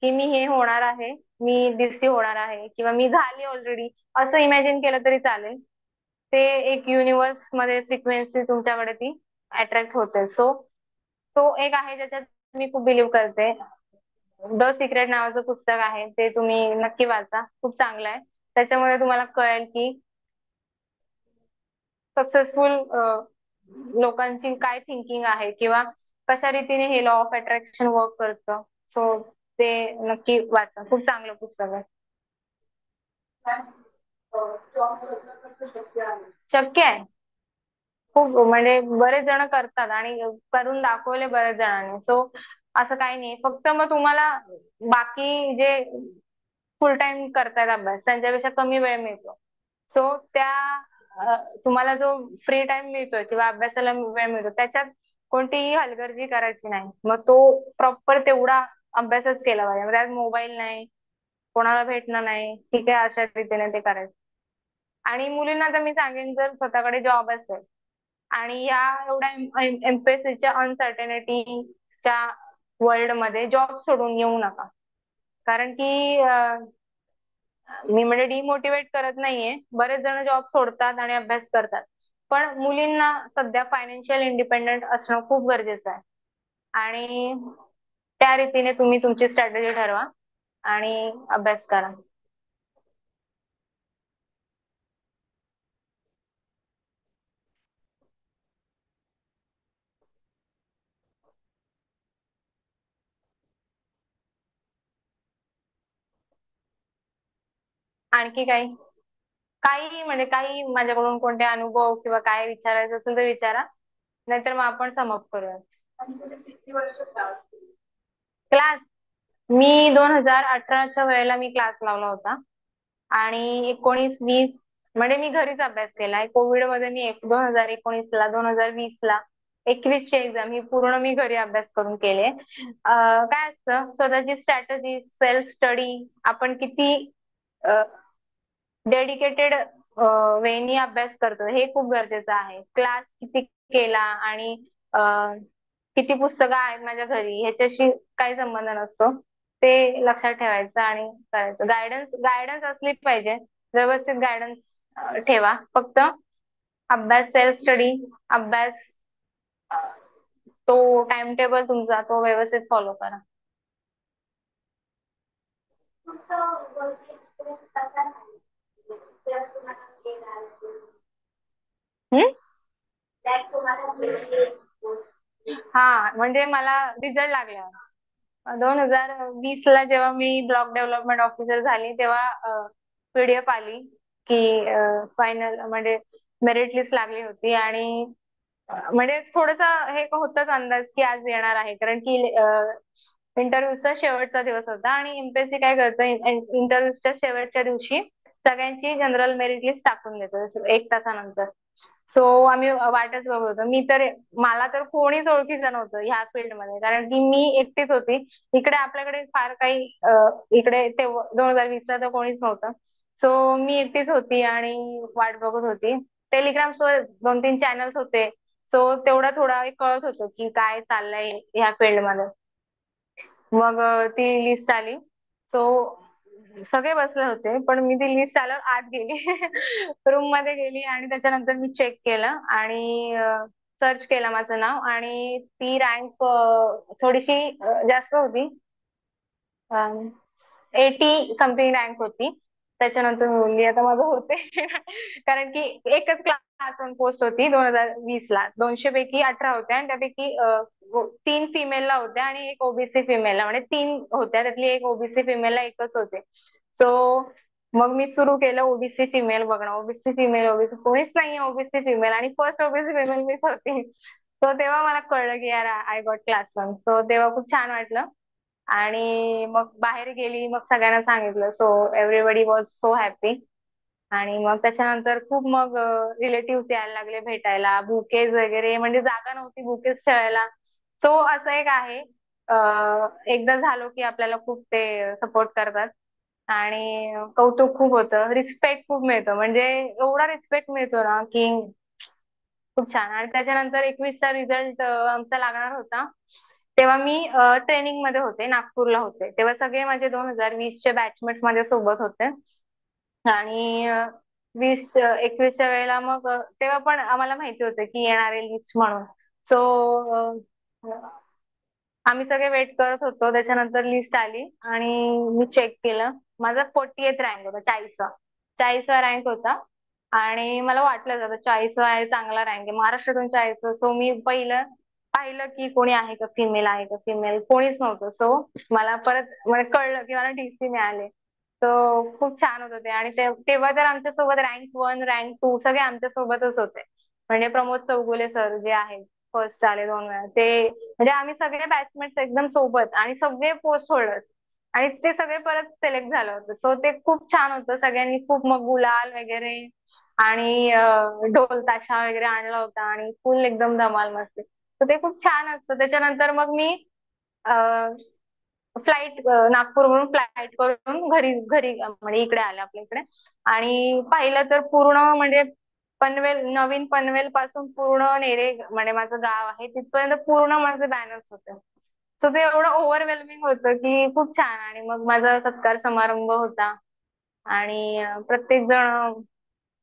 की मी हे होणार आहे, मी डीसी होणार आहे किंवा मी झाली ऑलरेडी, असं इमॅजिन केलं तरी चालेल. ते एक युनिवर्स मध्ये फ्रिक्वेन्सी तुमच्याकडे ती अट्रॅक्ट होते. सो तो एक आहे ज्याच्यात मी खूप बिलीव्ह करते. द सिक्रेट नावाचं पुस्तक आहे, ते तुम्ही नक्की वाचा, खूप चांगलं आहे. त्याच्यामध्ये तुम्हाला कळेल की सक्सेसफुल लोकांची काय थिंकिंग आहे किंवा कशा रीतीने हे लॉ ऑफ अट्रॅक्शन वर्क करतं. सो ते नक्की वाचा, खूप चांगलं पुस्तक आहे. शक्य आहे. खूप म्हणजे बरेच जण करतात आणि करून दाखवले बरेच जणांनी. सो असं काही नाही, फक्त मग तुम्हाला बाकी जे फुल टाइम करतायत अभ्यास त्यांच्यापेक्षा कमी वेळ मिळतो. सो तुम्हाला जो फ्री टाइम मिळतोय किंवा अभ्यासाला वेळ मिळतो त्याच्यात कोणतीही हलगर्जी करायची नाही. मग तो प्रॉपर तेवढा अभ्यासच केला पाहिजे. मग त्यात मोबाईल नाही, कोणाला भेटणं नाही, ठीक आहे, अशा रीतीने ते करायचं. आणि मुलींना तर मी सांगेन, जर स्वतःकडे जॉब असेल आणि या एवढ्या एमपीएससीच्या अनसर्टेनिटीच्या वर्ल्ड मध्ये जॉब सोडून येऊ नका. कारण की मी म्हणजे डिमोटिवेट करत नाहीये. बरेच जण जॉब सोडतात आणि अभ्यास करतात. पण मुलींना सध्या फायनान्शियल इंडिपेंडंट असणं खूप गरजेचं आहे. आणि त्या रीतीने तुम्ही तुमची स्ट्रॅटेजी ठरवा आणि अभ्यास करा. आणखी काही काही म्हणजे काही माझ्याकडून कोणते अनुभव किंवा काय विचारायचं असेल तर विचारा. नाहीतर मग आपण समाप्त करूया. क्लास मी 2018च्या वेळेला मी क्लास लावला होता. आणि 19-20 म्हणजे मी घरीच अभ्यास केलाय. कोविड मध्ये मी 2019ला, 2020ला, 21ची एक्झाम ही पूर्ण मी घरी अभ्यास करून केले. काय असतं, स्वतःची स्ट्रॅटेजी, सेल्फ स्टडी आपण किती डेडिकेटेड वेनी अभ्यास करतो हे खूप गरजेचं आहे. क्लास किती केला आणि अ, किती पुस्तकं आहेत माझ्या घरी ह्याच्याशी काही संबंध नसतो. ते लक्षात ठेवायचं आणि करायचं. गायडन्स गायडन्स असली पाहिजे. व्यवस्थित गायडन्स ठेवा. फक्त अभ्यास, सेल्फ स्टडी, अभ्यास, अ, तो टाइम टेबल तुमचा तो व्यवस्थित फॉलो करा. हम्म? हा म्हणजे मला रिझल्ट लागला. 2020ला जेव्हा मी ब्लॉक डेव्हलपमेंट ऑफिसर झाली तेव्हा पीडीएफ आली की फायनल म्हणजे मेरिट लिस्ट लागली होती. आणि म्हणजे थोडस हे होतच अंदाज की आज येणार आहे. कारण की इंटरव्ह्यूचा शेवटचा दिवस होता आणि एमपीएससी काय करतं, इंटरव्ह्यूच्या शेवटच्या दिवशी सगळ्यांची जनरल मेरिट लिस्ट टाकून देतो एक तासानंतर. सो आम्ही वाटच बघत होतो. मला तर कोणीच ओळखीचं नव्हतं ह्या फील्डमध्ये, कारण की मी एकटीच होती. इकडे आपल्याकडे फार काही इकडे ते 2020ला तर कोणीच नव्हतं. सो मी एकटीच होती आणि वाट बघत होती. टेलिग्रामवर 2-3 चॅनल्स होते. सो तेवढा थोडा एक कळत होतं की काय चाललंय ह्या फील्डमध्ये. मग ती लिस्ट आली. सो सगळे बसले होते पण मी ती लिस्ट आल्यावर आत गेली. रूम मध्ये गेली आणि त्याच्यानंतर मी चेक केलं आणि सर्च केलं माझं नाव आणि ती रँक थोडीशी जास्त होती. 80 समथिंग रँक होती. त्याच्यानंतर मी बोलली आता माझं होते. कारण की एकच क्लास वन पोस्ट होती 2020ला. 200 पैकी 18 होत्या आणि त्यापैकी 3 फिमेलला होत्या आणि एक ओबीसी फिमेलला, म्हणजे 3 होत्या त्यातली एक ओबीसी फिमेलला एकच होते. सो मग मी सुरू केलं ओबीसी फिमेल बघणं. ओबीसी फिमेल, ओबीसी कोणीच नाही ओबीसी फिमेल आणि फर्स्ट ओबीसी फिमेल मीच होती. सो तेव्हा मला कळलं की यार I got class one. So तेव्हा खूप छान वाटलं. आणि मग बाहेर गेली, मग सगळ्यांना सांगितलं. So everybody was so happy. आणि मग त्याच्यानंतर खूप मग रिलेटिव्ह यायला लागले भेटायला, बुकेज वगैरे, म्हणजे जागा नव्हती बुकेज ठेवायला. सो असं एक आहे. एकदा झालो की आपल्याला खूप ते सपोर्ट करतात आणि कौतुक खूप होतं, रिस्पेक्ट खूप मिळतं. म्हणजे एवढा रिस्पेक्ट मिळतो ना की खूप छान. आणि त्याच्यानंतर 21चा रिझल्ट आमचा लागणार होता. तेव्हा मी ट्रेनिंग मध्ये होते, नागपूरला होते. तेव्हा सगळे माझे 2020चे बॅचमेट्स माझ्या सोबत होते. आणि 21च्या वेळेला मग तेव्हा पण आम्हाला माहिती होतं की येणारे लिस्ट म्हणून. सो आम्ही सगळे वेट करत होतो. त्याच्यानंतर लिस्ट आली आणि मी चेक केलं. माझा 48 रँक होता, 40वा रँक होता. आणि मला वाटलं जातं 40वा आहे, चांगला रँक आहे महाराष्ट्रातून 40. सो मी पहिलं पाहिलं की कोणी आहे का फिमेल, आहे का फिमेल, कोणीच नव्हतं. सो मला परत म्हणजे कळलं की मला टीसी मिळाले. सो खूप छान होतं ते. आणि तेव्हा तर आमच्या सोबत रँक वन, रँक टू सगळे आमच्या सोबतच होते. म्हणजे प्रमोद चौगुले सर जे आहेत, फर्स्ट आले 2 वेळा ते. म्हणजे आम्ही सगळे बॅचमेट्स एकदम सोबत आणि सगळे पोस्ट होल्डर्स. आणि ते सगळे परत सिलेक्ट झालं होतं. सो ते खूप छान होतं. सगळ्यांनी खूप मग गुलाल वगैरे आणि ढोल ताशा वगैरे आणला होता आणि फुल एकदम धमाल मस्ती. तर ते खूप छान असतं. त्याच्यानंतर मग मी फ्लाईट नागपूरवरून फ्लाईट करून घरी घरी म्हणजे इकडे आले आपल्या इकडे. आणि पाहिलं तर पूर्ण म्हणजे पनवेल, नवीन पनवेल पासून पूर्ण नेरे म्हणजे माझं गाव आहे तिथपर्यंत पूर्ण माझे बॅनर्स होते. तर ते एवढं ओव्हरवेल्मिंग होतं की खूप छान. आणि मग माझा सत्कार समारंभ होता. आणि प्रत्येक जण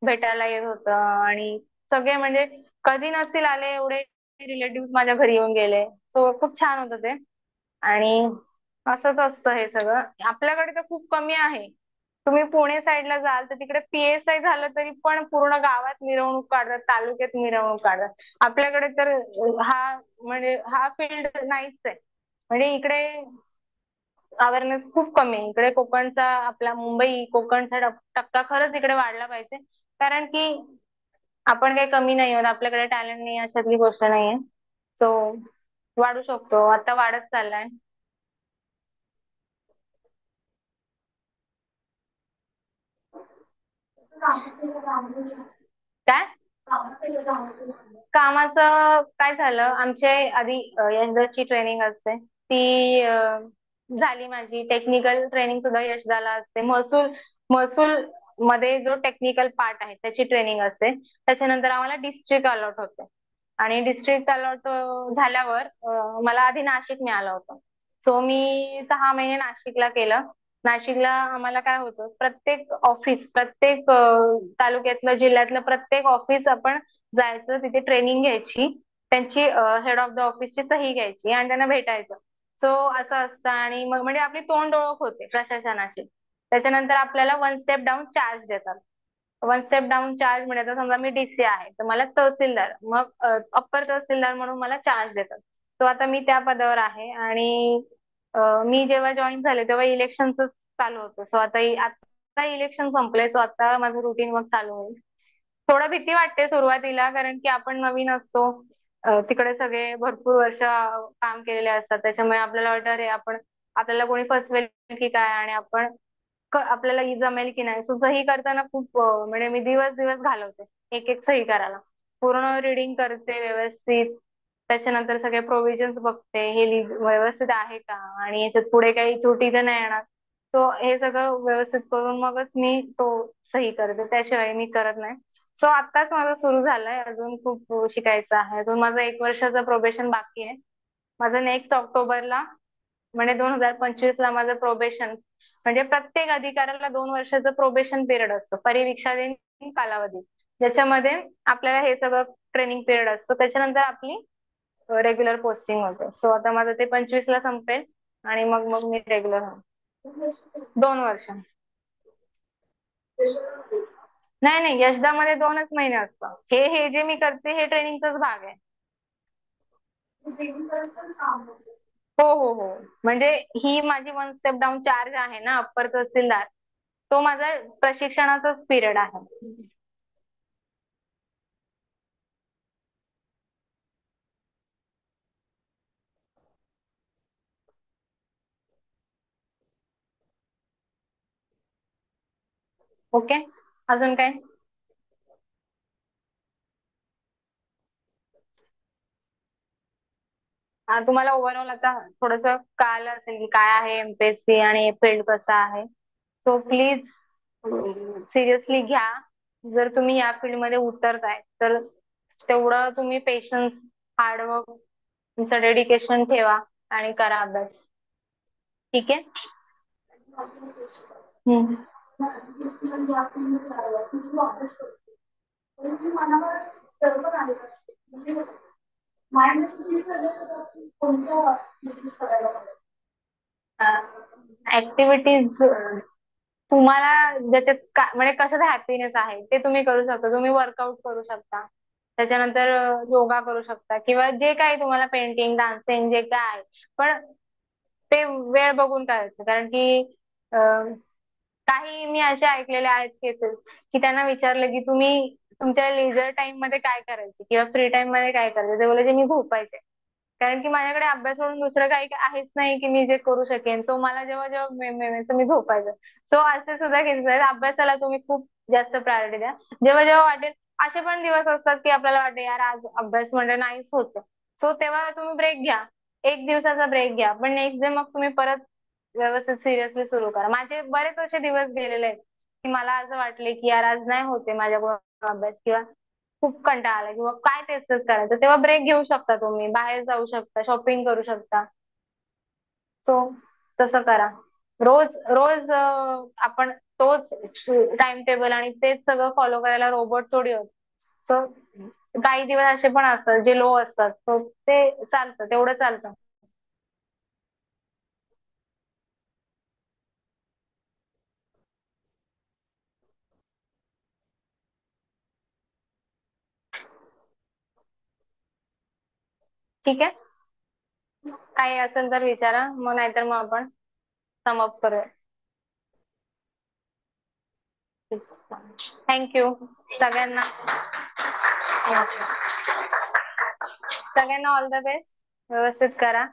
भेटायला येत होतं. आणि सगळे म्हणजे कधी नसतील आले एवढे रिलेटिव्ह माझ्या घरी येऊन गेले. सो खूप छान होतं ते. आणि असंच असतं हे सगळं. आपल्याकडे तर खूप कमी आहे. तुम्ही पुणे साईडला जाल तर तिकडे PSI झालं तरी पण पूर्ण गावात मिरवणूक काढतात, तालुक्यात मिरवणूक काढतात. आपल्याकडे तर हा म्हणजे हा फील्ड नाहीच आहे. म्हणजे इकडे अवेअरनेस खूप कमी आहे. इकडे कोकणचा आपला मुंबई कोकणचा टक्का खरंच इकडे वाढला पाहिजे. कारण की आपण काही कमी नाही आहोत. आपल्याकडे टॅलेंट नाही अशातली गोष्ट नाहीये. तो वाढू शकतो. आता वाढत चाललाय. काय? कामाचं काय झालं, आमचे आधी यशदाची ट्रेनिंग असते ती झाली माझी. टेक्निकल ट्रेनिंग सुद्धा यशदाला असते. महसूल महसूल मध्ये जो टेक्निकल पार्ट आहे त्याची ट्रेनिंग असते. त्याच्यानंतर आम्हाला डिस्ट्रिक्ट अलॉट होते. आणि डिस्ट्रिक्ट अलॉट झाल्यावर मला आधी नाशिक मिळालं होतं. सो मी 6 महिने नाशिकला केलं. नाशिकला आम्हाला काय होतं, प्रत्येक ऑफिस, प्रत्येक तालुक्यातलं, जिल्ह्यातलं प्रत्येक ऑफिस आपण जायचं, तिथे ट्रेनिंग घ्यायची. त्यांची हेड ऑफ द ऑफिसची सही घ्यायची आणि त्यांना भेटायचं. सो असं असतं. आणि मग म्हणजे आपली तोंड ओळख होते प्रशासनाची. त्याच्यानंतर आपल्याला वन स्टेप डाऊन चार्ज देतात. वन स्टेप डाऊन चार्ज म्हणजे आता समजा मी DC आहे तर मला तहसीलदार, मग अप्पर तहसीलदार म्हणून मला चार्ज देतात. तो आता मी त्या पदावर आहे. आणि मी जेव्हा जॉईन झाले तेव्हा इलेक्शनच चालू होतं. सो आता इलेक्शन संपलंय. सो आता माझं रुटीन मग चालू होईल. थोडं भीती वाटते सुरुवातीला कारण की आपण नवीन असतो. तिकडे सगळे भरपूर वर्ष काम केलेले असतात. त्याच्यामुळे आपल्याला वाटतं अरे आपण, आपल्याला कोणी फसवेल की काय, आणि आपल्याला ही जमेल की नाही. सो सही करताना खूप म्हणजे मी दिवस दिवस घालवते एक एक सही करायला. पूर्ण रिडिंग करते व्यवस्थित. त्याच्यानंतर सगळे प्रोव्हिजन्स बघते, हे व्यवस्थित आहे का आणि याच्यात पुढे काही त्रुटी तर नाही येणार. सो हे सगळं व्यवस्थित करून मगच मी तो सही करते. त्याशिवाय मी करत नाही. सो आत्ताच माझं सुरू झालंय. अजून खूप शिकायचं आहे. अजून माझं 1 वर्षाचं प्रोबेशन बाकी आहे. माझं नेक्स्ट ऑक्टोबरला म्हणजे 2025ला माझं प्रोबेशन, म्हणजे प्रत्येक अधिकाऱ्याला 2 वर्षाचं प्रोबेशन पिरियड असतो, परिवीक्षाधीन कालावधी, ज्याच्यामध्ये आपल्याला हे सगळं ट्रेनिंग पिरियड असतो. त्याच्यानंतर आपली रेग्युलर पोस्टिंग होते. सो आता माझं ते 25ला संपेल. आणि मग मग मी रेग्युलर होईल. 2 वर्ष. नाही नाही, यशदामध्ये 2च महिने असतं. हे जे मी करते हे ट्रेनिंगचाच भाग आहे. हो हो हो. म्हणजे ही माझी वन स्टेप डाऊन चार्ज आहे ना, अप्पर तहसीलदार, तो माझा प्रशिक्षणाचाच पिरियड आहे. ओके. अजून काय? तुम्हाला ओव्हरऑल आता थोडस कळालं असेल की काय आहे MPSC आणि फील्ड कसं आहे. सो प्लीज सिरियसली घ्या. जर तुम्ही या फील्ड मध्ये उतरताय तर तेवढं तुम्ही पेशन्स, हार्डवर्क, तुमचं डेडिकेशन ठेवा आणि करा अभ्यास. ठीक आहे. हम्म. ऍक्टिव्हिटीज तुम्हाला ज्याच्यात म्हणजे कशात हॅपीनेस आहे ते तुम्ही करू शकता. तुम्ही वर्कआउट करू शकता. त्याच्यानंतर योगा करू शकता किंवा जे काही तुम्हाला पेंटिंग, डान्सिंग जे काय आहे. पण ते वेळ बघून करायचं. कारण की काही मी असे ऐकलेले आहेत केसेस की त्यांना विचारलं की तुम्ही तुमच्या लेजर टाइम मध्ये काय करायचे किंवा फ्री टाइम मध्ये काय करायचे, ते बोलायचे मी झोपायचे. कारण की माझ्याकडे अभ्यास सोडून दुसरं काही आहेच नाही की मी जे करू शकेन. सो मला जेव्हा जेव्हा मिळायचं मी झोपायचं. सो असे सुद्धा केसेस आहेत. अभ्यासाला तुम्ही खूप जास्त प्रायोरिटी द्या. जेव्हा जेव्हा वाटेल, असे पण दिवस असतात की आपल्याला वाटते यार आज अभ्यास म्हणजे नाहीच होत. सो तेव्हा तुम्ही ब्रेक घ्या. एक दिवसाचा ब्रेक घ्या. पण नेक्स्ट डे मग तुम्ही परत व्यवस्थित सिरियसली सुरू करा. माझे बरेच असे दिवस गेलेले आहेत, की मला असं वाटले की यार आज नाही होते माझ्याकडून अभ्यास किंवा खूप कंटाळा आला किंवा काय तेच तेच करायचं. तेव्हा ब्रेक घेऊ शकता तुम्ही. बाहेर जाऊ शकता, शॉपिंग करू शकता. सो तसं करा. रोज रोज आपण तोच टाइम टेबल आणि तेच सगळं फॉलो करायला रोबोट थोडी आहोत. सो काही दिवस असे पण असतात जे लो असतात. सो ते चालतं, तेवढं चालतं. ठीक आहे. काही असेल तर विचारा, मग नाहीतर मग आपण समअप करूया. थँक्यू सगळ्यांना. सगळ्यांना ऑल द बेस्ट. व्यवस्थित करा.